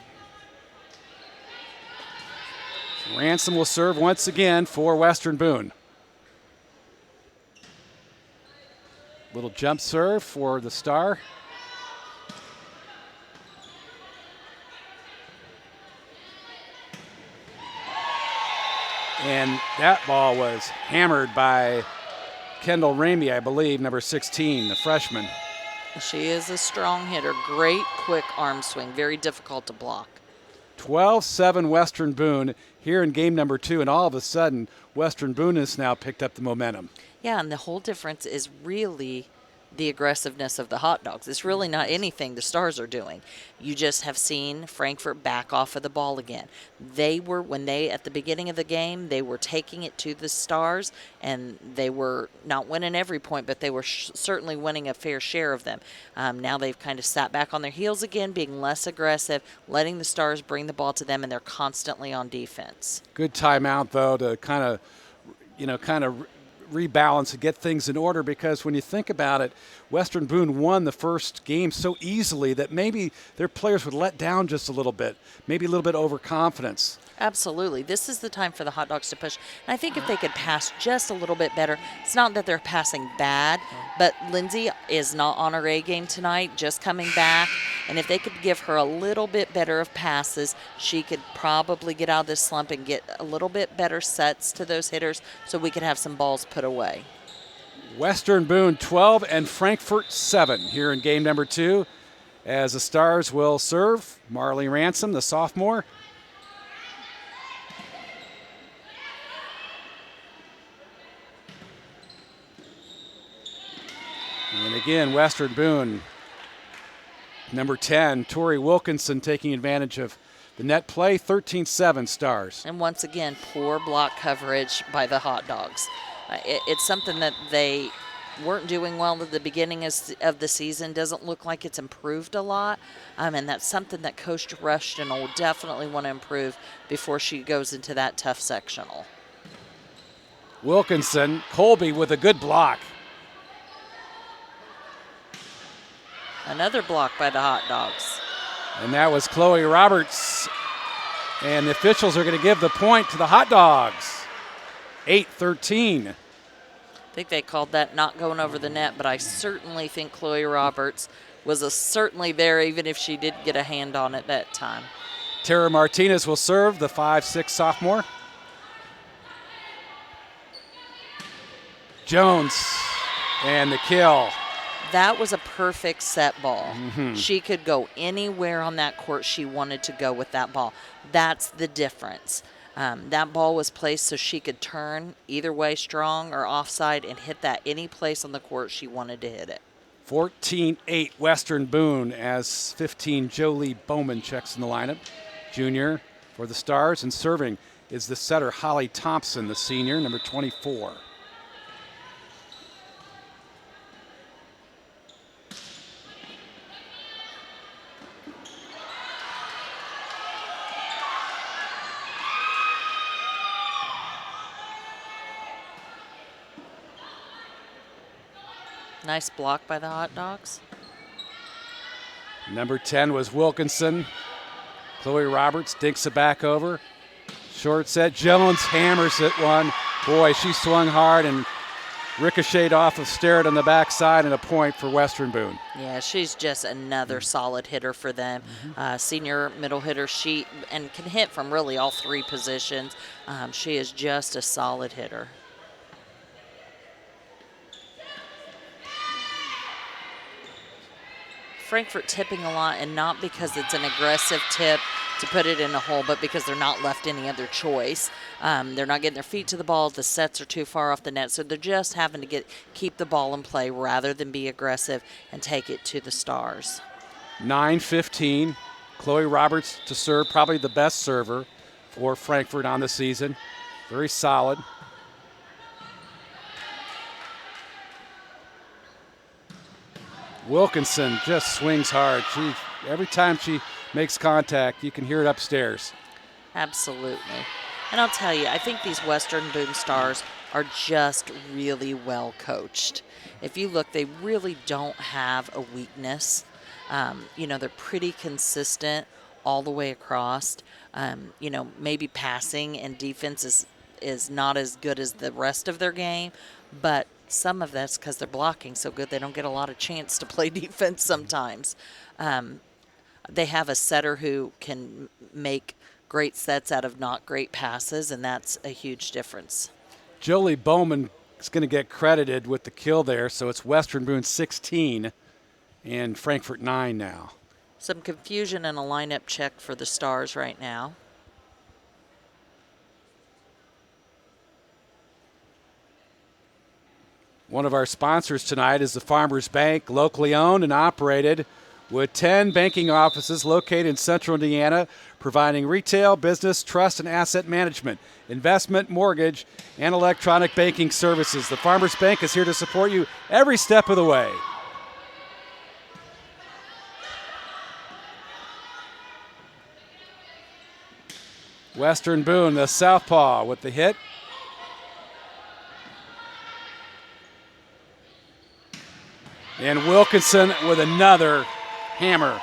Ransom will serve once again for Western Boone. Little jump serve for the Star. And that ball was hammered by Kendall Ramey, I believe, number 16, the freshman. She is a strong hitter. Great quick arm swing. Very difficult to block. 12-7 Western Boone here in game number 2, and all of a sudden, Western Boone has now picked up the momentum. Yeah, and the whole difference is really the aggressiveness of the Hot Dogs. It's really not anything the Stars are doing. You just have seen Frankfort back off of the ball again. They were, at the beginning of the game, they were taking it to the Stars, and they were not winning every point, but they were certainly winning a fair share of them. Now they've kind of sat back on their heels again, being less aggressive, letting the Stars bring the ball to them, and they're constantly on defense. Good timeout, though, to kind of rebalance and get things in order, because when you think about it, Western Boone won the first game so easily that maybe their players would let down just a little bit, maybe a little bit overconfidence. Absolutely. This is the time for the Hot Dogs to push. And I think if they could pass just a little bit better, it's not that they're passing bad, but Lindsay is not on her A game tonight, just coming back. And if they could give her a little bit better of passes, she could probably get out of this slump and get a little bit better sets to those hitters so we could have some balls put away. Western Boone 12 and Frankfort 7 here in game number 2, as the Stars will serve. Marley Ransom, the sophomore. And again, Western Boone, number 10, Tori Wilkinson, taking advantage of the net play, 13-7 Stars. And once again, poor block coverage by the Hot Dogs. It's something that they weren't doing well at the beginning of the season. Doesn't look like it's improved a lot. And that's something that Coach Rushton will definitely want to improve before she goes into that tough sectional. Wilkinson, Colby with a good block. Another block by the Hot Dogs. And that was Chloe Roberts. And the officials are going to give the point to the Hot Dogs. 8-13. I think they called that not going over the net, but I certainly think Chloe Roberts was certainly there, even if she did get a hand on it that time. Tara Martinez will serve, the 5'6" sophomore. Jones, and the kill. That was a perfect set ball. Mm-hmm. She could go anywhere on that court she wanted to go with that ball. That's the difference. That ball was placed so she could turn either way, strong or offside, and hit that any place on the court she wanted to hit it. 14-8 Western Boone as 15 Jolie Bowman checks in the lineup. Junior for the Stars, and serving is the setter Holly Thompson, the senior, number 24. Nice block by the Hot Dogs. Number 10 was Wilkinson. Chloe Roberts dinks it back over. Short set. Jones hammers it one. Boy, she swung hard and ricocheted off of Sterrett on the backside, and a point for Western Boone. Yeah, she's just another solid hitter for them. Senior middle hitter, and can hit from really all three positions. She is just a solid hitter. Frankfort tipping a lot, and not because it's an aggressive tip to put it in a hole, but because they're not left any other choice. They're not getting their feet to the ball. The sets are too far off the net, so they're just having to keep the ball in play rather than be aggressive and take it to the Stars. 9-15. Chloe Roberts to serve, probably the best server for Frankfort on the season. Very solid. Wilkinson just swings hard. Every time she makes contact, you can hear it upstairs. Absolutely. And I'll tell you, I think these Western Boone Stars are just really well coached. If you look, they really don't have a weakness. They're pretty consistent all the way across. Maybe passing and defense is not as good as the rest of their game, but some of that's because they're blocking so good they don't get a lot of chance to play defense sometimes. They have a setter who can make great sets out of not great passes, and that's a huge difference. Jolie Bowman is going to get credited with the kill there, so it's Western Boone 16 and Frankfort 9 now. Some confusion in a lineup check for the Stars right now. One of our sponsors tonight is the Farmers Bank, locally owned and operated with 10 banking offices located in central Indiana, providing retail, business, trust, and asset management, investment, mortgage, and electronic banking services. The Farmers Bank is here to support you every step of the way. Western Boone, the southpaw, with the hit. And Wilkinson with another hammer.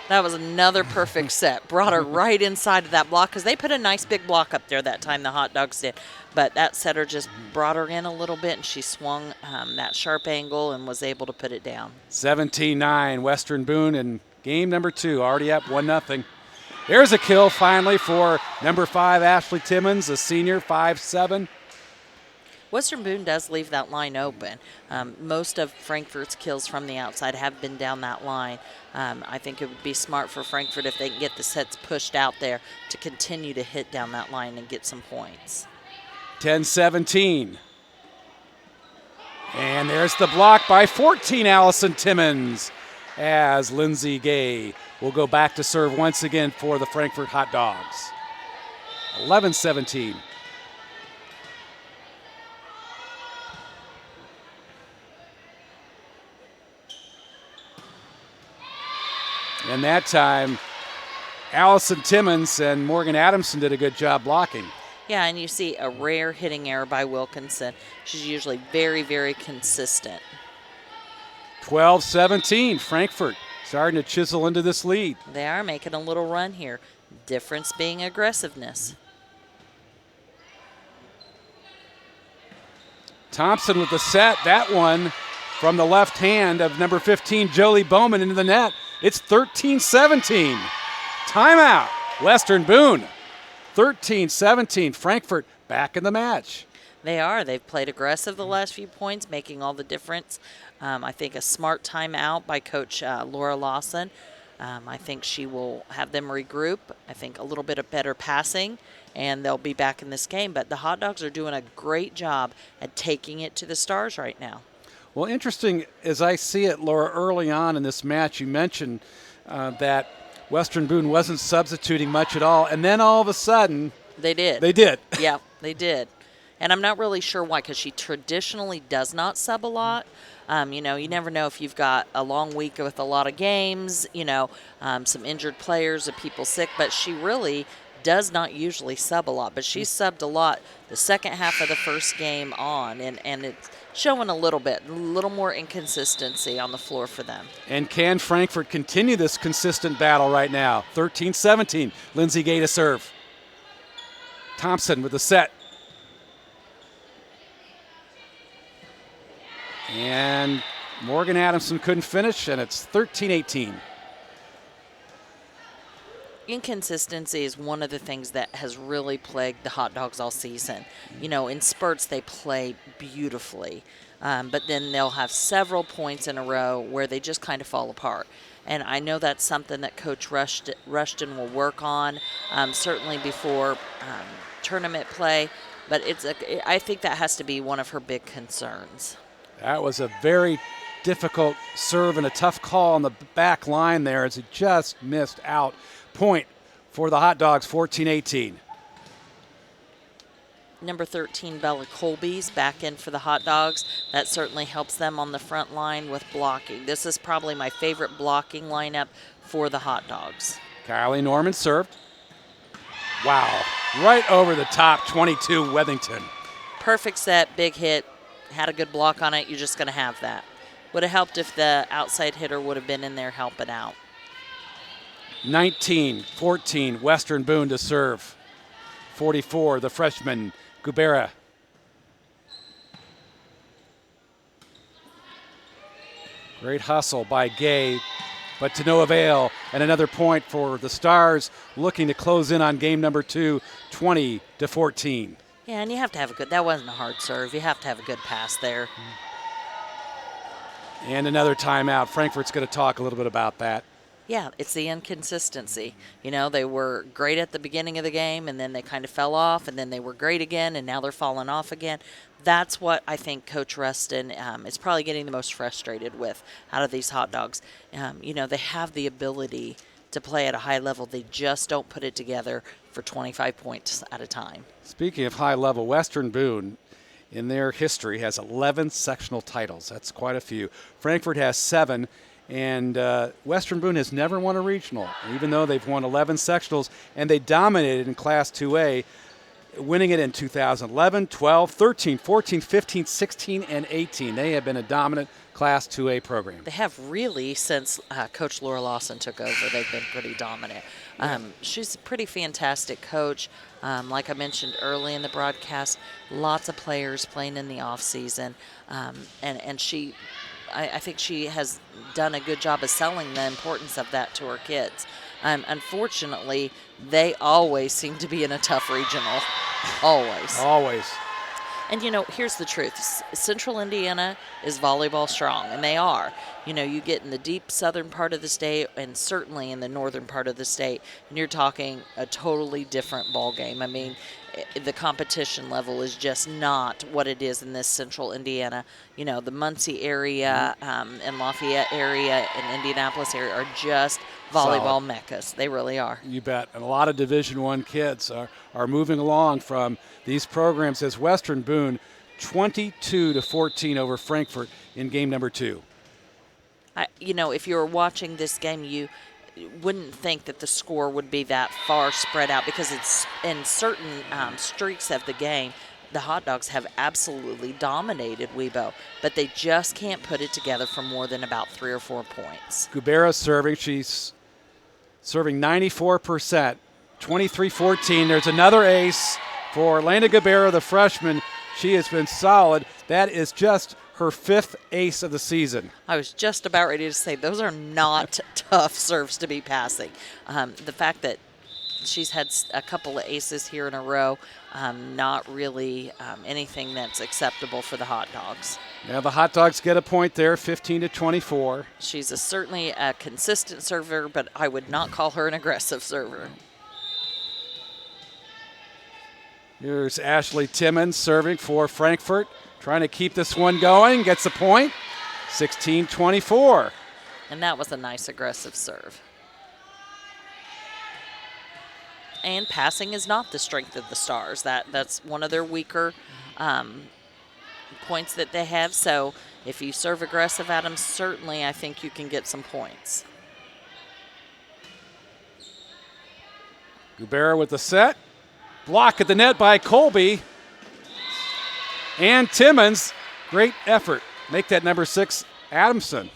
That was another perfect set. Brought her right inside of that block because they put a nice big block up there that time, the Hot Dogs did. But that setter just brought her in a little bit, and she swung that sharp angle and was able to put it down. 17-9, Western Boone in game number 2, already up 1-0. There's a kill finally for number 5, Ashley Timmons, a senior, 5'7". Western Boone does leave that line open. Most of Frankfort's kills from the outside have been down that line. I think it would be smart for Frankfort if they can get the sets pushed out there to continue to hit down that line and get some points. 10-17. And there's the block by 14, Allison Timmons, as Lindsay Gay will go back to serve once again for the Frankfort Hot Dogs. 11-17. And that time, Allison Timmons and Morgan Adamson did a good job blocking. Yeah, and you see a rare hitting error by Wilkinson. She's usually very, very consistent. 12-17, Frankfort starting to chisel into this lead. They are making a little run here. Difference being aggressiveness. Thompson with the set. That one from the left hand of number 15, Jolie Bowman, into the net. It's 13-17. Timeout, Western Boone. 13-17, Frankfort back in the match. They are. They've played aggressive the last few points, making all the difference. I think a smart timeout by Coach Laura Lawson. I think she will have them regroup. I think a little bit of better passing, and they'll be back in this game. But the Hot Dogs are doing a great job at taking it to the Stars right now. Well, interesting as I see it, Laura, early on in this match, you mentioned that Western Boone wasn't substituting much at all, and then all of a sudden they did. They did. Yeah, they did. And I'm not really sure why, because she traditionally does not sub a lot. You know, you never know if you've got a long week with a lot of games, you know, some injured players or people sick, but she really does not usually sub a lot. But she subbed a lot the second half of the first game on, and it's showing a little more inconsistency on the floor for them. And can Frankfort continue this consistent battle right now? 13-17, Lindsay Gay to serve. Thompson with the set. And Morgan Adamson couldn't finish, and it's 13-18. Inconsistency is one of the things that has really plagued the Hot Dogs all season. You know, in spurts they play beautifully, but then they'll have several points in a row where they just kind of fall apart. And I know that's something that Coach Rushton will work on, certainly before tournament play, but I think that has to be one of her big concerns. That was a very difficult serve and a tough call on the back line there as it just missed out. Point for the Hot Dogs, 14-18. Number 13, Bella Colby's back in for the Hot Dogs. That certainly helps them on the front line with blocking. This is probably my favorite blocking lineup for the Hot Dogs. Kylie Norman served. Wow, right over the top, 22, Wethington. Perfect set, big hit, had a good block on it. You're just going to have that. Would have helped if the outside hitter would have been in there helping out. 19-14, Western Boone to serve. 44, the freshman, Gubera. Great hustle by Gay, but to no avail. And another point for the Stars, looking to close in on game number 2, 20-14. Yeah, and you have to have that wasn't a hard serve. You have to have a good pass there. And another timeout. Frankfort's going to talk a little bit about that. Yeah, it's the inconsistency. You know, they were great at the beginning of the game, and then they kind of fell off, and then they were great again, and now they're falling off again. That's what I think Coach Ruston is probably getting the most frustrated with out of these Hot Dogs. You know, they have the ability to play at a high level. They just don't put it together for 25 points at a time. Speaking of high level, Western Boone, in their history, has 11 sectional titles. That's quite a few. Frankfort has 7. And Western Boone has never won a regional, even though they've won 11 sectionals, and they dominated in Class 2A, winning it in 2011, 12, 13, 14, 15, 16, and 18. They have been a dominant Class 2A program. They have really, since Coach Laura Lawson took over, they've been pretty dominant. She's a pretty fantastic coach. Like I mentioned early in the broadcast, lots of players playing in the off season, and she. I think she has done a good job of selling the importance of that to her kids. Unfortunately, they always seem to be in a tough regional. Always. Always. And, you know, here's the truth. Central Indiana is volleyball strong, and they are. You know, you get in the deep southern part of the state and certainly in the northern part of the state, and you're talking a totally different ball game. I mean, the competition level is just not what it is in this central Indiana. You know, the Muncie area and Lafayette area and Indianapolis area are just volleyball meccas. They really are. You bet. And a lot of Division I kids are moving along from these programs as Western Boone 22-14 over Frankfort in game number 2. You know, if you were watching this game, you wouldn't think that the score would be that far spread out because it's in certain streaks of the game, the Hot Dogs have absolutely dominated WEBO, but they just can't put it together for more than about 3 or 4 points. Gubera serving. She's serving 94%. 23-14. There's another ace for Elena Gubera, the freshman. She has been solid. That is just her 5th ace of the season. I was just about ready to say those are not tough serves to be passing. The fact that she's had a couple of aces here in a row, not really anything that's acceptable for the Hot Dogs. Now the Hot Dogs get a point there, 15-24. She's certainly a consistent server, but I would not call her an aggressive server. Here's Ashley Timmons serving for Frankfort, trying to keep this one going, gets a point. 16-24. And that was a nice aggressive serve. And passing is not the strength of the Stars. That's one of their weaker points that they have. So if you serve aggressive at them, certainly I think you can get some points. Gubera with the set. Block at the net by Colby. And Timmons, great effort. Make that number 6, Adamson.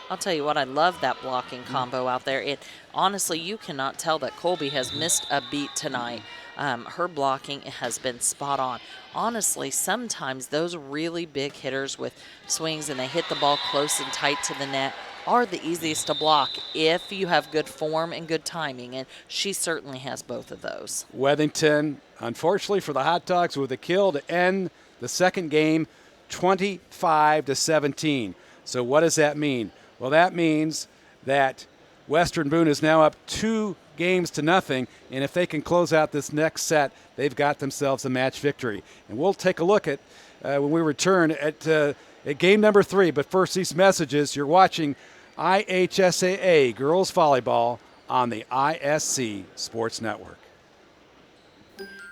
I'll tell you what, I love that blocking combo out there. Honestly, you cannot tell that Colby has missed a beat tonight. Her blocking has been spot on. Honestly, sometimes those really big hitters with swings and they hit the ball close and tight to the net are the easiest to block if you have good form and good timing, and she certainly has both of those. Wethington, unfortunately for the Hot Dogs, with a kill to end the second game, 25-17. So what does that mean? Well, that means that Western Boone is now up 2-0, and if they can close out this next set, they've got themselves a match victory. And we'll take a look at, when we return, at game number 3. But first, these messages. You're watching IHSAA Girls Volleyball on the ISC Sports Network.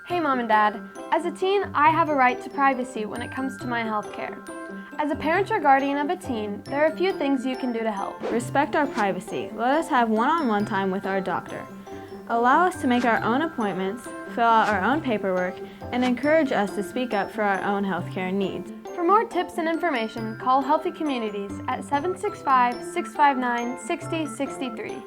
Hey Mom and Dad, as a teen, I have a right to privacy when it comes to my health care. As a parent or guardian of a teen, there are a few things you can do to help. Respect our privacy. Let us have one-on-one time with our doctor. Allow us to make our own appointments, fill out our own paperwork, and encourage us to speak up for our own health care needs. For more tips and information, call Healthy Communities at 765-659-6063.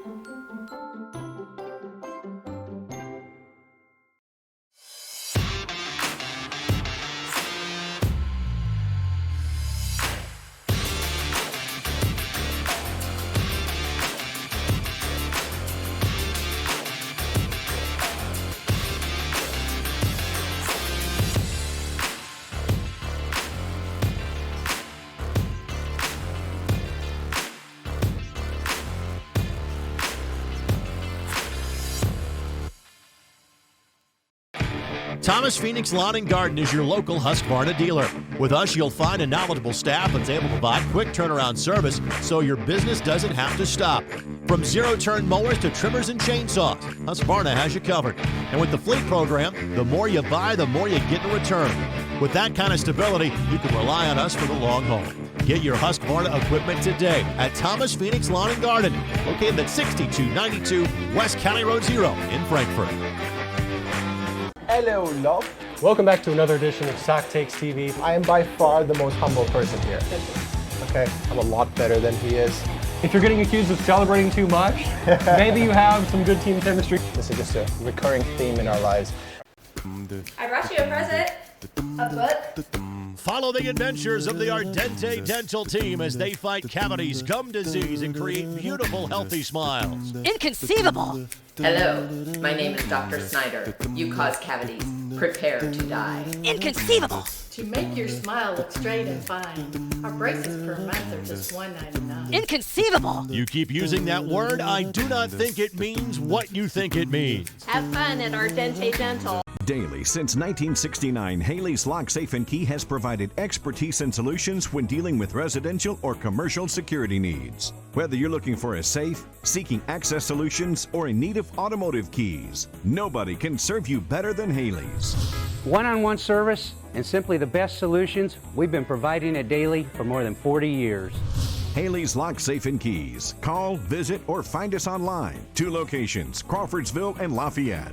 Thomas Phoenix Lawn and Garden is your local Husqvarna dealer. With us, you'll find a knowledgeable staff that's able to provide quick turnaround service so your business doesn't have to stop. From zero-turn mowers to trimmers and chainsaws, Husqvarna has you covered. And with the fleet program, the more you buy, the more you get in return. With that kind of stability, you can rely on us for the long haul. Get your Husqvarna equipment today at Thomas Phoenix Lawn and Garden, located at 6292 West County Road 0 in Frankfort. Hello, love. Welcome back to another edition of Sock Takes TV. I am by far the most humble person here. Okay, I'm a lot better than he is. If you're getting accused of celebrating too much, maybe you have some good team chemistry. This is just a recurring theme in our lives. I brought you a present. A book. Follow the adventures of the Ardente Dental team as they fight cavities, gum disease, and create beautiful, healthy smiles. Inconceivable! Hello, my name is Dr. Snyder. You cause cavities. Prepare to die. Inconceivable! To make your smile look straight and fine, our braces per month are just $1.99. Inconceivable! You keep using that word, I do not think it means what you think it means. Have fun at Ardente Dental. Daily since 1969, Haley's Lock, Safe & Key has provided expertise and solutions when dealing with residential or commercial security needs. Whether you're looking for a safe, seeking access solutions, or in need of automotive keys, nobody can serve you better than Haley's. One-on-one service and simply the best solutions we've been providing at Daily for more than 40 years. Haley's Lock, Safe & Keys. Call, visit, or find us online. 2 locations, Crawfordsville and Lafayette.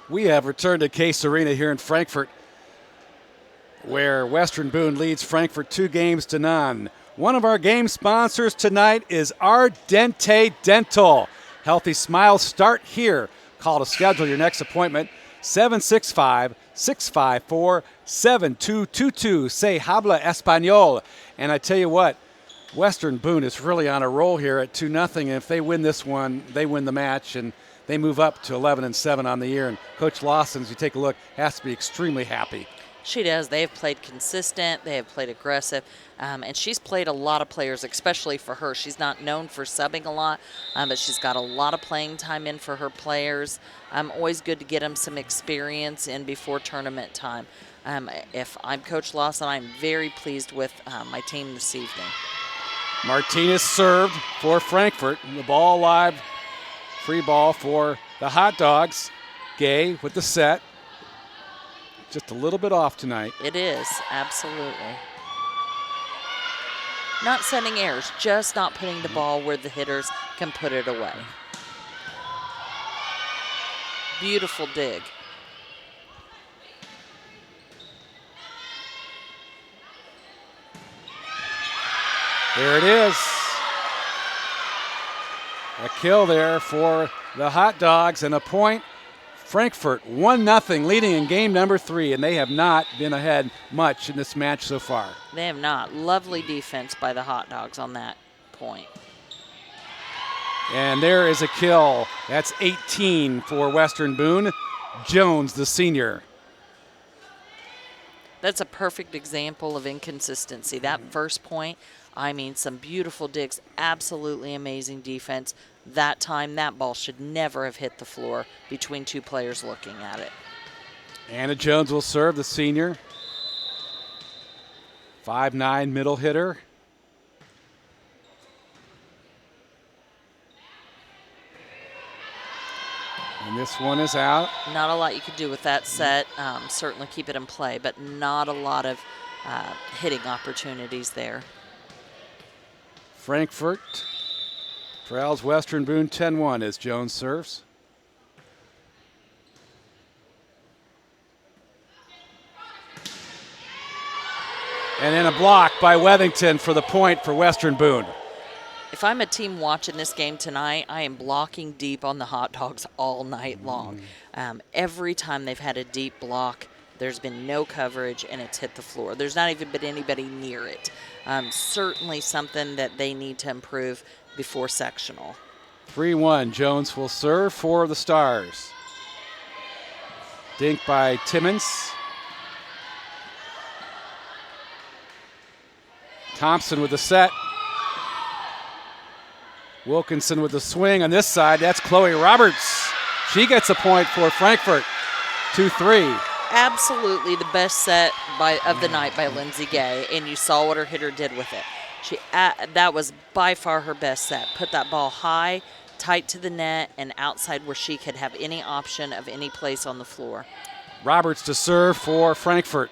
We have returned to Case Arena here in Frankfort, where Western Boone leads Frankfort 2-0. One of our game sponsors tonight is Ardente Dental. Healthy smiles start here. Call to schedule your next appointment, 765-654-7222. Say habla español. And I tell you what, Western Boone is really on a roll here at 2-0. And if they win this one, they win the match, and they move up to 11-7 on the year. And Coach Lawson, as you take a look, has to be extremely happy. She does. They have played consistent. They have played aggressive. And she's played a lot of players, especially for her. She's not known for subbing a lot, but she's got a lot of playing time in for her players. Always good to get them some experience in before tournament time. If I'm Coach Lawson, I'm very pleased with my team this evening. Martinez served for Frankfort. The ball live. Free ball for the Hot Dogs. Gay with the set. Just a little bit off tonight. It is, absolutely. Not sending errors, just not putting the ball where the hitters can put it away. Beautiful dig. There it is. A kill there for the Hot Dogs and a point. Frankfort 1-0 leading in game number 3, and they have not been ahead much in this match so far. They have not. Lovely defense by the Hot Dogs on that point. And there is a kill. That's 18 for Western Boone. Jones, the senior. That's a perfect example of inconsistency. That first point, I mean, some beautiful digs, absolutely amazing defense. That time, that ball should never have hit the floor between two players looking at it. Anna Jones will serve, the senior. 5'9" middle hitter. And this one is out. Not a lot you could do with that set. Certainly keep it in play, but not a lot of hitting opportunities there. Frankfort trails Western Boone 10-1 as Jones serves. And then a block by Wethington for the point for Western Boone. If I'm a team watching this game tonight, I am blocking deep on the Hot Dogs all night long. Every time they've had a deep block, there's been no coverage and it's hit the floor. There's not even been anybody near it. Certainly something that they need to improve before sectional. 3-1, Jones will serve for the Stars. Dink by Timmons. Thompson with the set. Wilkinson with the swing on this side. That's Chloe Roberts. She gets a point for Frankfort. 2-3. Absolutely the best set of the night by Lindsay Gay, and you saw what her hitter did with it. That was by far her best set. Put that ball high, tight to the net, and outside where she could have any option of any place on the floor. Roberts to serve for Frankfort.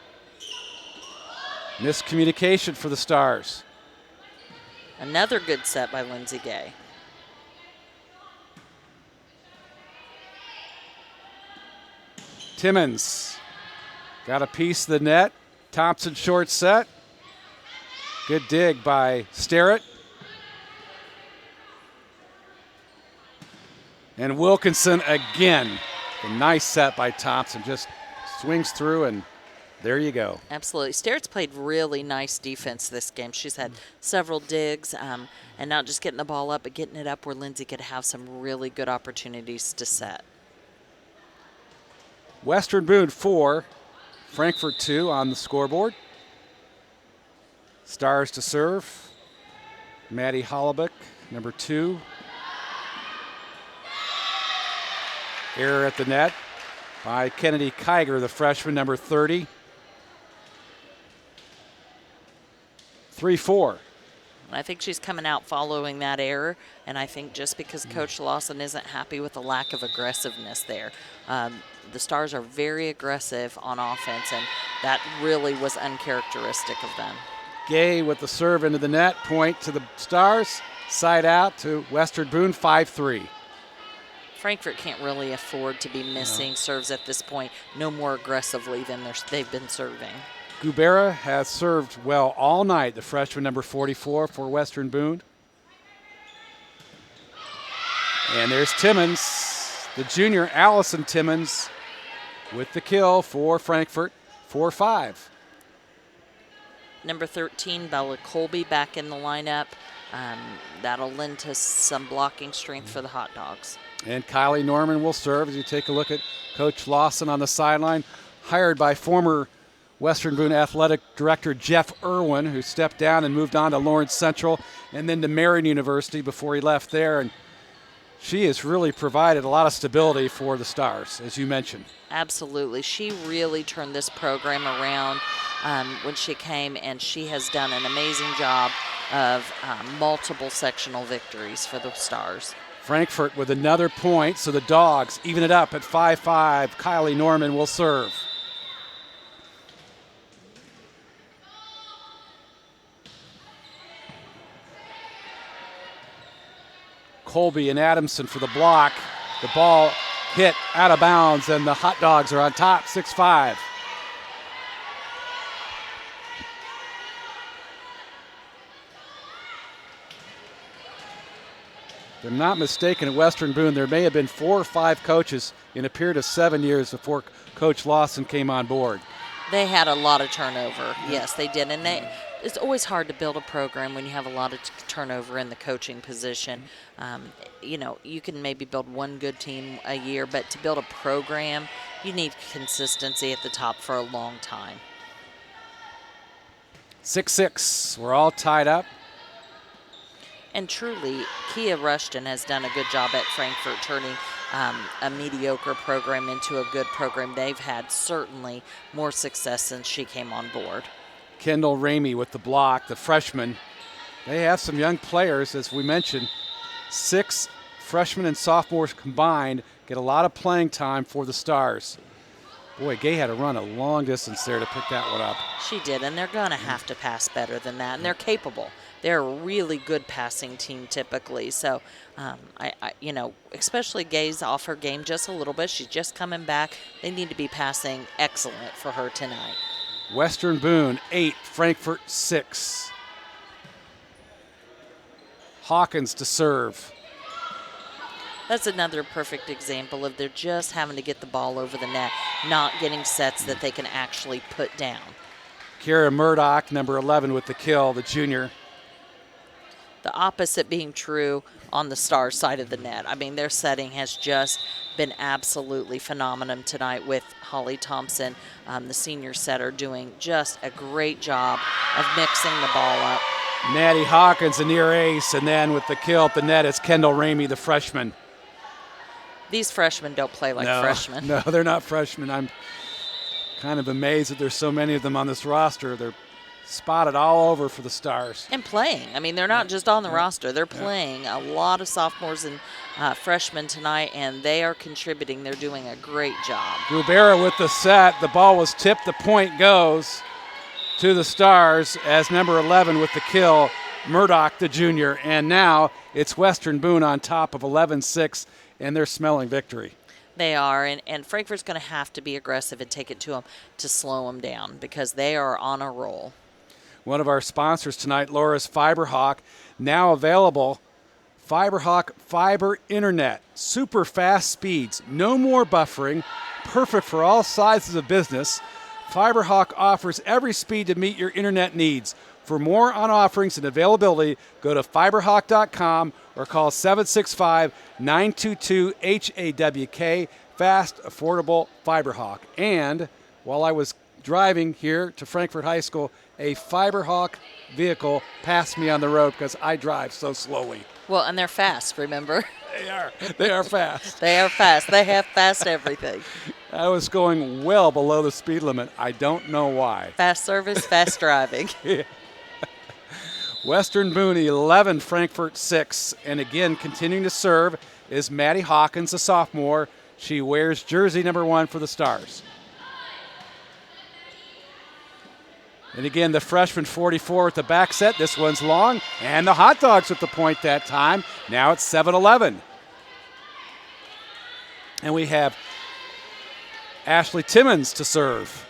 Miscommunication for the Stars. Another good set by Lindsay Gay. Timmons got a piece of the net. Thompson short set. Good dig by Starrett. And Wilkinson again. A nice set by Thompson. Just swings through and there you go. Absolutely. Starrett's played really nice defense this game. She's had several digs and not just getting the ball up, but getting it up where Lindsay could have some really good opportunities to set. Western Boone 4, Frankfort 2 on the scoreboard. Stars to serve. Maddie Hollebuck, number 2. Error at the net by Kennedy Kiger, the freshman, number 30. 3-4. I think she's coming out following that error, and I think just because Coach Lawson isn't happy with the lack of aggressiveness there. The Stars are very aggressive on offense, and that really was uncharacteristic of them. Gay with the serve into the net, point to the Stars, side out to Western Boone, 5-3. Frankfort can't really afford to be missing serves at this point, no more aggressively than they've been serving. Gubera has served well all night, the freshman, number 44 for Western Boone. And there's Timmons, the junior Allison Timmons, with the kill for Frankfort, 4-5. Number 13, Bella Colby, back in the lineup. That'll lend to some blocking strength for the Hot Dogs. And Kylie Norman will serve as you take a look at Coach Lawson on the sideline, hired by former Western Boone Athletic Director Jeff Irwin, who stepped down and moved on to Lawrence Central and then to Marion University before he left there. And she has really provided a lot of stability for the Stars, as you mentioned. Absolutely. She really turned this program around when she came, and she has done an amazing job of multiple sectional victories for the Stars. Frankfort with another point, so the Dogs even it up at 5-5. Kylie Norman will serve. Colby and Adamson for the block. The ball hit out of bounds, and the Hot Dogs are on top, 6-5. If I'm not mistaken, at Western Boone, there may have been 4 or 5 coaches in a period of 7 years before Coach Lawson came on board. They had a lot of turnover. Yes, they did. And it's always hard to build a program when you have a lot of turnover in the coaching position. You know, you can maybe build one good team a year, but to build a program, you need consistency at the top for a long time. 6-6. We're all tied up. And truly, Kia Rushton has done a good job at Frankfort turning a mediocre program into a good program. They've had certainly more success since she came on board. Kendall Ramey with the block, the freshman. They have some young players, as we mentioned. 6 freshmen and sophomores combined get a lot of playing time for the Stars. Boy, Gay had to run a long distance there to pick that one up. She did, and they're going to have to pass better than that, and they're capable. They're a really good passing team typically. So, you know, especially Gay's off her game just a little bit. She's just coming back. They need to be passing excellent for her tonight. Western Boone 8, Frankfort 6. Hawkins to serve. That's another perfect example of they're just having to get the ball over the net, not getting sets that they can actually put down. Kira Murdoch, number 11 with the kill, the junior. The opposite being true on the Stars side of the net. I mean, their setting has just been absolutely phenomenal tonight with Holly Thompson, the senior setter, doing just a great job of mixing the ball up. Maddie Hawkins, a near ace, and then with the kill at the net, it's Kendall Ramey, the freshman. These freshmen don't play like freshmen. No, they're not freshmen. I'm kind of amazed that there's so many of them on this roster. They're spotted all over for the Stars. And playing. I mean, they're not just on the roster. They're playing. A lot of sophomores and freshmen tonight, and they are contributing. They're doing a great job. Rubera with the set. The ball was tipped. The point goes to the Stars as number 11 with the kill, Murdoch, the junior. And now it's Western Boone on top of 11-6, and they're smelling victory. They are, and Frankfort's going to have to be aggressive and take it to them to slow them down because they are on a roll. One of our sponsors tonight, Laura's FiberHawk, now available. FiberHawk Fiber Internet, super fast speeds, no more buffering, perfect for all sizes of business. FiberHawk offers every speed to meet your internet needs. For more on offerings and availability, go to fiberhawk.com or call 765-922-HAWK. Fast, affordable FiberHawk. And while I was driving here to Frankfort High School, a FiberHawk vehicle passed me on the road because I drive so slowly. Well, and they're fast, remember? They are. They are fast. They are fast. They have fast everything. I was going well below the speed limit. I don't know why. Fast service, fast driving. Yeah. Western Boone 11, Frankfort 6. And again, continuing to serve is Maddie Hawkins, a sophomore. She wears jersey number 1 for the Stars. And again, the freshman 44 with the back set. This one's long. And the Hot Dogs with the point that time. Now it's 7-11. And we have Ashley Timmons to serve.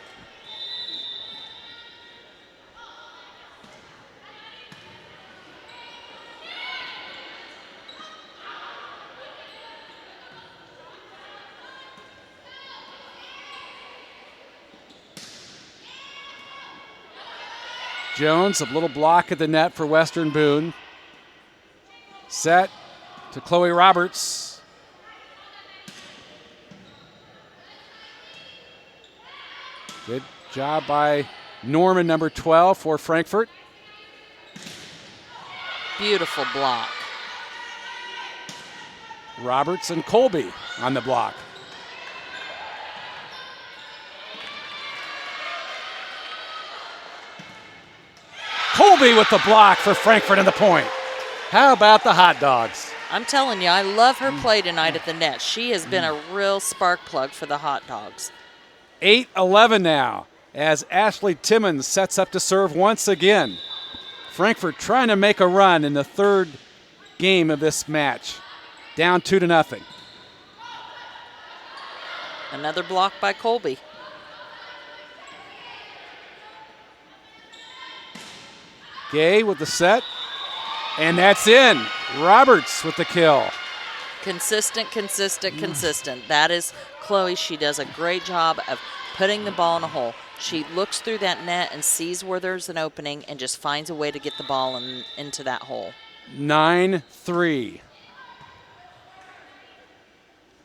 Jones, a little block at the net for Western Boone. Set to Chloe Roberts. Good Job by Norman, number 12 for Frankfort. Beautiful block. Roberts and Colby on the block. Colby with the block for Frankfort and the point. How about the hot dogs? I'm telling you, I love her play tonight at the net. She has been a real spark plug for the hot dogs. 8-11 now as Ashley Timmons sets up to serve once again. Frankfort trying to make a run in the third game of this match. Down 2-0. Another block by Colby. Gay with the set, and that's in. Roberts with the kill. Consistent, consistent, consistent. That is Chloe. She does a great job of putting the ball in a hole. She looks through that net and sees where there's an opening and just finds a way to get the ball into that hole. 9-3.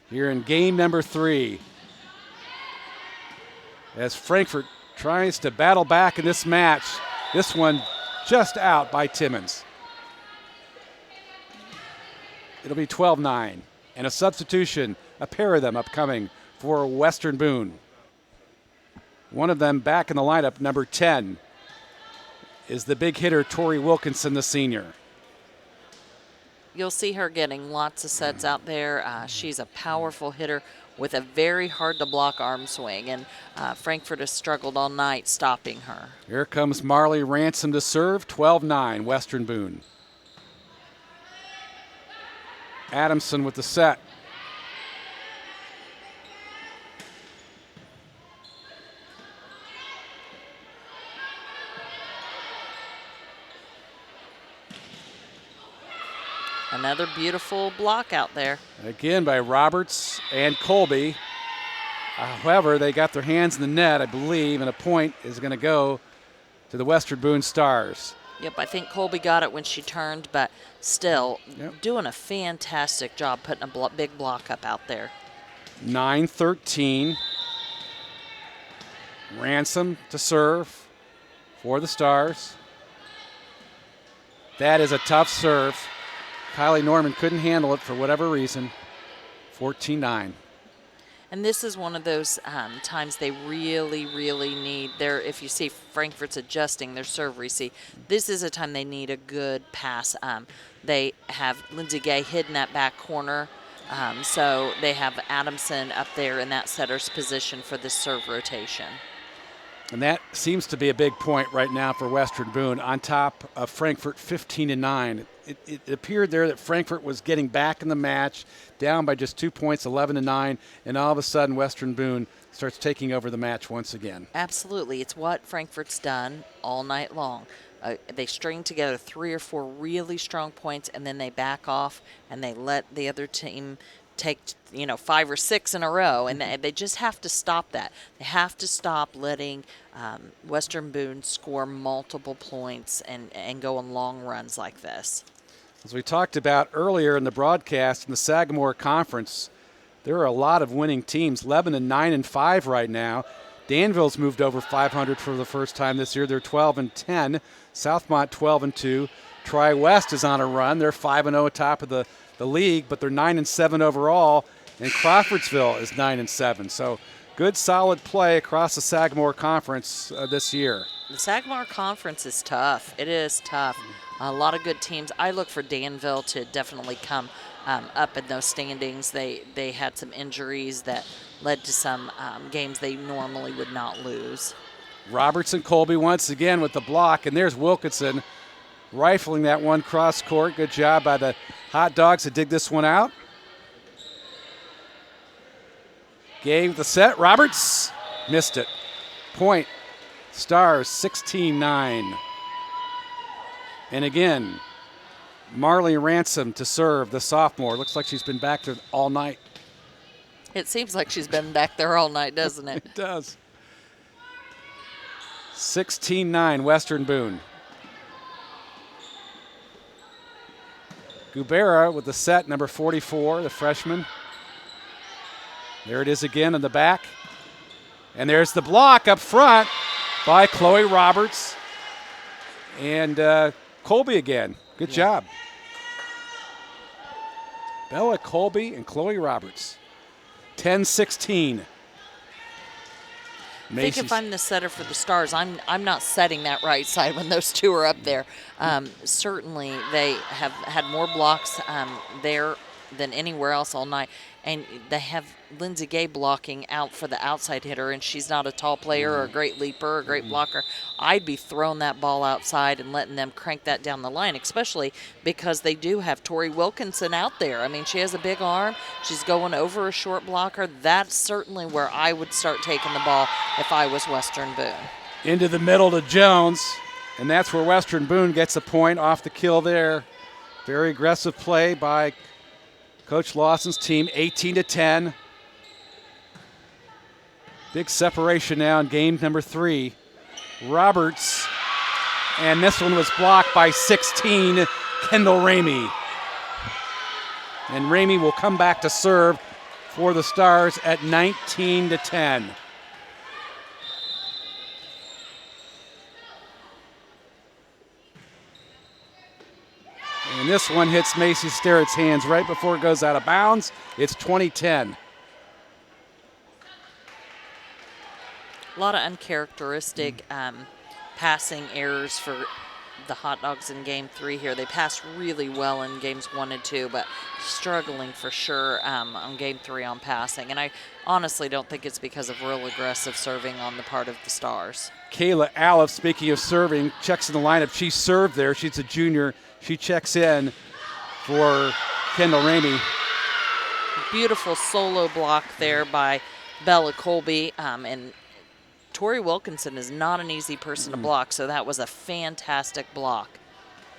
Here in game number 3. As Frankfort tries to battle back in this match. This one just out by Timmons. It'll be 12-9. And a substitution, a pair of them upcoming for Western Boone. One of them back in the lineup, number 10, is the big hitter, Tori Wilkinson, the senior. You'll see her getting lots of sets out there. She's a powerful hitter with a very hard-to-block arm swing, and Frankfort has struggled all night stopping her. Here comes Marley Ransom to serve, 12-9, Western Boone. Adamson with the set. Another beautiful block out there. Again by Roberts and Colby. However, they got their hands in the net, I believe, and a point is going to go to the Western Boone Stars. Yep, I think Colby got it when she turned, but still doing a fantastic job putting a big block up out there. 9-13. Ransom to serve for the Stars. That is a tough serve. Kylie Norman couldn't handle it for whatever reason. 14-9. And this is one of those times they really, really need their, if you see Frankfort's adjusting their serve receive, this is a time they need a good pass. They have Lindsay Gay hidden that back corner, so they have Adamson up there in that setter's position for this serve rotation. And that seems to be a big point right now for Western Boone, on top of Frankfort 15-9. It appeared there that Frankfort was getting back in the match, down by just 2 points, 11-9, and all of a sudden Western Boone starts taking over the match once again. Absolutely. It's what Frankfort's done all night long. They string together 3 or 4 really strong points, and then they back off and they let the other team take 5 or 6 in a row, and they just have to stop that. They have to stop letting Western Boone score multiple points and go on long runs like this. As we talked about earlier in the broadcast in the Sagamore Conference, there are a lot of winning teams. Lebanon 9-5 right now. Danville's moved over 500 for the first time this year. They're 12-10. Southmont 12-2. Tri-West is on a run. They're 5-0 atop of the league, but they're 9-7 overall. And Crawfordsville is 9-7. So good, solid play across the Sagamore Conference this year. The Sagamore Conference is tough. It is tough. A lot of good teams. I look for Danville to definitely come up in those standings. They had some injuries that led to some games they normally would not lose. Roberts and Colby once again with the block, and there's Wilkinson rifling that one cross court. Good job by the Hot Dogs to dig this one out. Gay with the set. Roberts missed it. Point. Stars 16-9. And again, Marley Ransom to serve, the sophomore. Looks like she's been back there all night. It seems like she's been back there all night, doesn't it? It does. 16-9, Western Boone. Gubera with the set, number 44, the freshman. There it is again in the back. And there's the block up front by Chloe Roberts. And Colby again. Good job. Bella Colby and Chloe Roberts. 10-16. I think if I'm the setter for the Stars, I'm not setting that right side when those two are up there. Certainly, they have had more blocks there than anywhere else all night. And they have Lindsay Gay blocking out for the outside hitter, and she's not a tall player or a great leaper or a great blocker. I'd be throwing that ball outside and letting them crank that down the line, especially because they do have Tori Wilkinson out there. I mean, she has a big arm. She's going over a short blocker. That's certainly where I would start taking the ball if I was Western Boone. Into the middle to Jones, and that's where Western Boone gets a point off the kill there. Very aggressive play by Coach Lawson's team, 18-10. Big separation now in game number 3. Roberts, and this one was blocked by 16, Kendall Ramey. And Ramey will come back to serve for the Stars at 19-10. And this one hits Macy Sterrett's hands right before it goes out of bounds. It's 20-10. A lot of uncharacteristic passing errors for the Hot Dogs in Game 3 here. They passed really well in Games 1 and 2, but struggling for sure on Game 3 on passing. And I honestly don't think it's because of real aggressive serving on the part of the Stars. Kayla Alef, speaking of serving, checks in the lineup. She served there. She's a junior. She checks in for Kendall Ramey. Beautiful solo block there by Bella Colby. And Tori Wilkinson is not an easy person to block, so that was a fantastic block.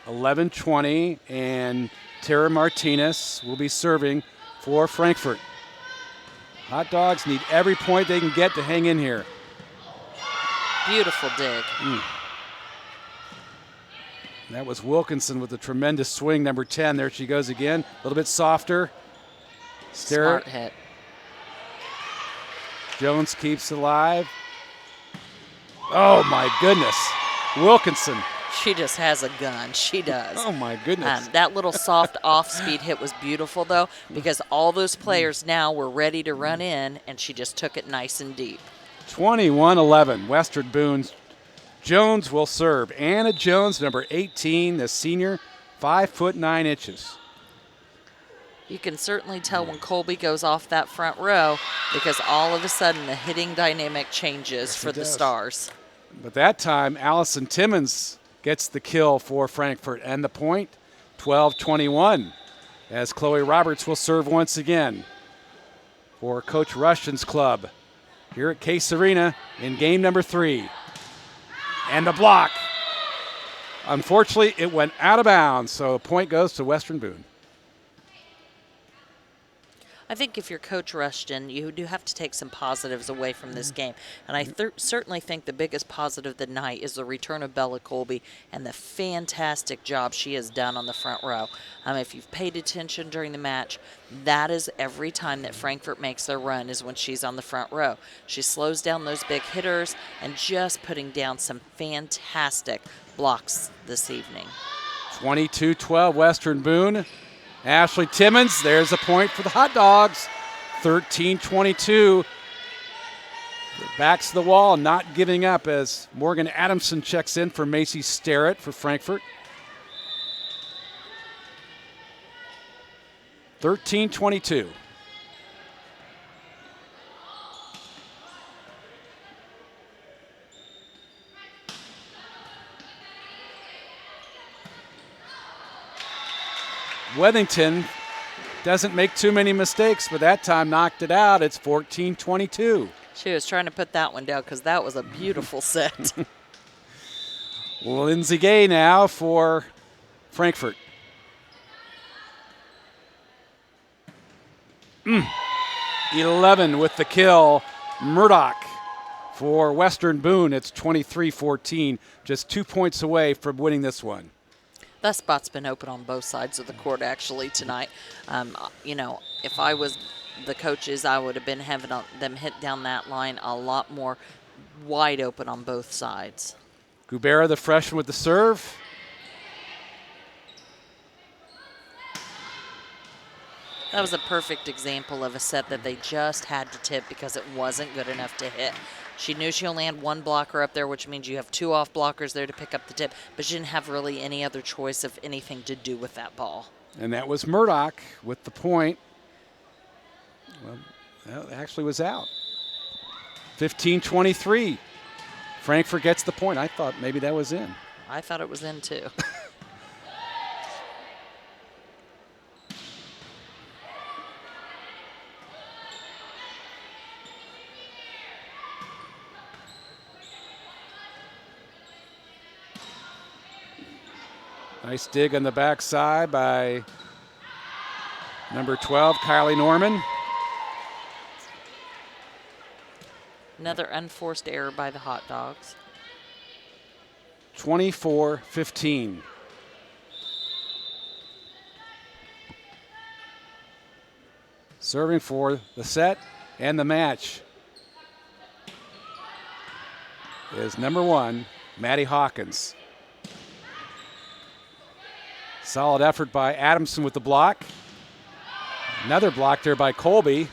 11-20, and Tara Martinez will be serving for Frankfort. Hot Dogs need every point they can get to hang in here. Beautiful dig. That was Wilkinson with a tremendous swing, number 10. There she goes again. A little bit softer. Smart hit. Jones keeps it alive. Oh, my goodness. Wilkinson. She just has a gun. She does. Oh, my goodness. That little soft off-speed hit was beautiful, though, because all those players now were ready to run in, and she just took it nice and deep. 21-11, Western Boone. Jones will serve. Anna Jones, number 18, the senior, 5'9". You can certainly tell when Colby goes off that front row because all of a sudden the hitting dynamic changes for the Stars. But that time, Allison Timmons gets the kill for Frankfort and the point, 12-21, as Chloe Roberts will serve once again for Coach Rushton's club here at Case Arena in game number 3. And the block. Unfortunately, it went out of bounds, so a point goes to Western Boone. I think if you're Coach Rushton, you do have to take some positives away from this game. And I certainly think the biggest positive of the night is the return of Bella Colby and the fantastic job she has done on the front row. If you've paid attention during the match, that is every time that Frankfort makes their run is when she's on the front row. She slows down those big hitters and just putting down some fantastic blocks this evening. 22-12, Western Boone. Ashley Timmons, there's a point for the Hot Dogs. 13-22. Backs to the wall, not giving up as Morgan Adamson checks in for Macy Sterrett for Frankfort. 13-22. Wethington doesn't make too many mistakes, but that time knocked it out. It's 14-22. She was trying to put that one down because that was a beautiful set. Lindsay Gay now for Frankfort. 11 with the kill. Murdoch for Western Boone. It's 23-14, just 2 points away from winning this one. That spot's been open on both sides of the court actually tonight. You know, if I was the coaches, I would have been having them hit down that line a lot more wide open on both sides. Gubera, the freshman, with the serve. That was a perfect example of a set that they just had to tip because it wasn't good enough to hit. She knew she only had one blocker up there, which means you have 2 off blockers there to pick up the tip, but she didn't have really any other choice of anything to do with that ball. And that was Murdoch with the point. Well, that actually was out. 15-23. Frankfort gets the point. I thought maybe that was in. I thought it was in too. Nice dig on the backside by number 12, Kylie Norman. Another unforced error by the Hot Dogs. 24-15. Serving for the set and the match is number 1, Maddie Hawkins. Solid effort by Adamson with the block. Another block there by Colby.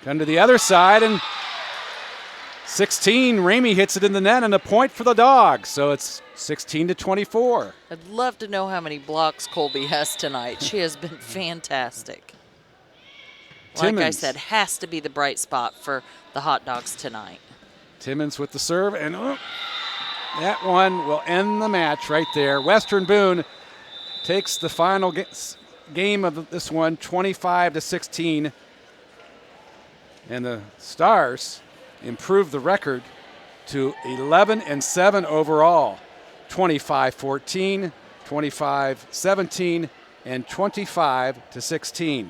Come to the other side, and 16, Ramey hits it in the net, and a point for the Dogs. So it's 16-24. I'd love to know how many blocks Colby has tonight. She has been fantastic. Like I said, has to be the bright spot for the Hot Dogs tonight. Timmons with the serve, and that one will end the match right there. Western Boone takes the final game of this one, 25-16. And the Stars improve the record to 11-7 overall. 25-14, 25-17, and 25-16.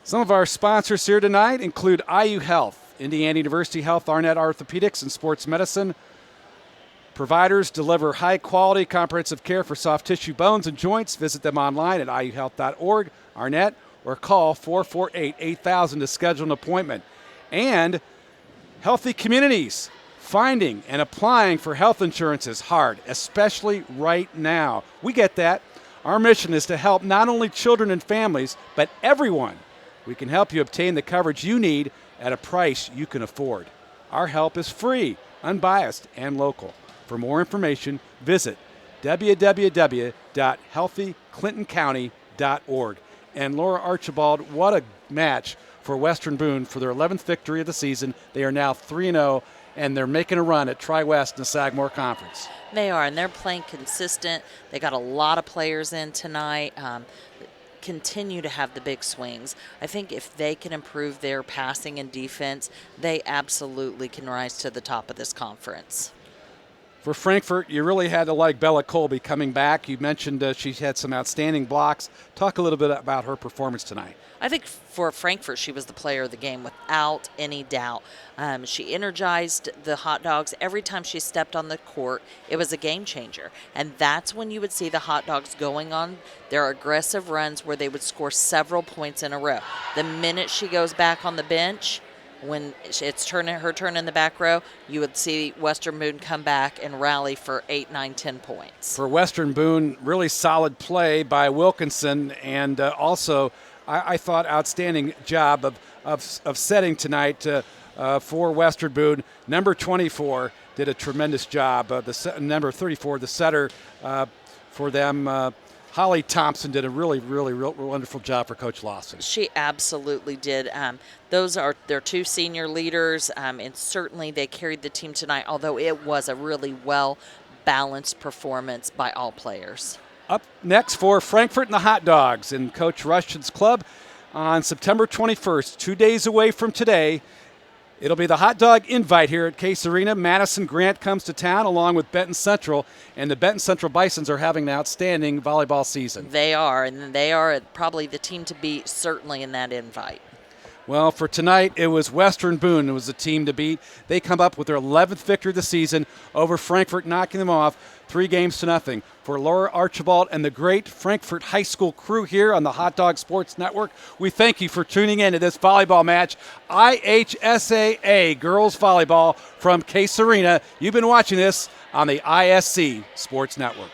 Some of our sponsors here tonight include IU Health, Indiana University Health, Arnett Orthopedics, and Sports Medicine. Providers deliver high-quality comprehensive care for soft tissue, bones, and joints. Visit them online at iuhealth.org, Arnett, or call 448-8000 to schedule an appointment. And Healthy Communities. Finding and applying for health insurance is hard, especially right now. We get that. Our mission is to help not only children and families, but everyone. We can help you obtain the coverage you need at a price you can afford. Our help is free, unbiased, and local. For more information, visit www.healthyclintoncounty.org. And Laura Archibald, what a match for Western Boone for their 11th victory of the season. They are now 3-0, and they're making a run at Tri-West in the Sagamore Conference. They are, and they're playing consistent. They got a lot of players in tonight. Continue to have the big swings. I think if they can improve their passing and defense, they absolutely can rise to the top of this conference. For Frankfort, you really had to like Bella Colby coming back. You mentioned she had some outstanding blocks. Talk a little bit about her performance tonight. I think for Frankfort, she was the player of the game without any doubt. She energized the Hot Dogs. Every time she stepped on the court, it was a game changer. And that's when you would see the Hot Dogs going on their aggressive runs where they would score several points in a row. The minute she goes back on the bench, when it's her turn in the back row, you would see Western Boone come back and rally for 8, 9, 10 points. For Western Boone, really solid play by Wilkinson, and also I thought outstanding job of setting tonight for Western Boone. Number 24 did a tremendous job. Number 34, the setter for them, Holly Thompson, did a really wonderful job for Coach Lawson. She absolutely did. Those are their 2 senior leaders, and certainly they carried the team tonight, although it was a really well-balanced performance by all players. Up next for Frankfort and the Hot Dogs in Coach Rushton's club on September 21st, 2 days away from today. It'll be the Hot Dog Invite here at Case Arena. Madison Grant comes to town along with Benton Central, and the Benton Central Bisons are having an outstanding volleyball season. They are, and they are probably the team to beat certainly in that invite. Well, for tonight, it was Western Boone. It was the team to beat. They come up with their 11th victory of the season over Frankfort, knocking them off 3-0. For Laura Archibald and the great Frankfort High School crew here on the Hot Dog Sports Network, we thank you for tuning in to this volleyball match. IHSAA Girls Volleyball from Case Arena. You've been watching this on the ISC Sports Network.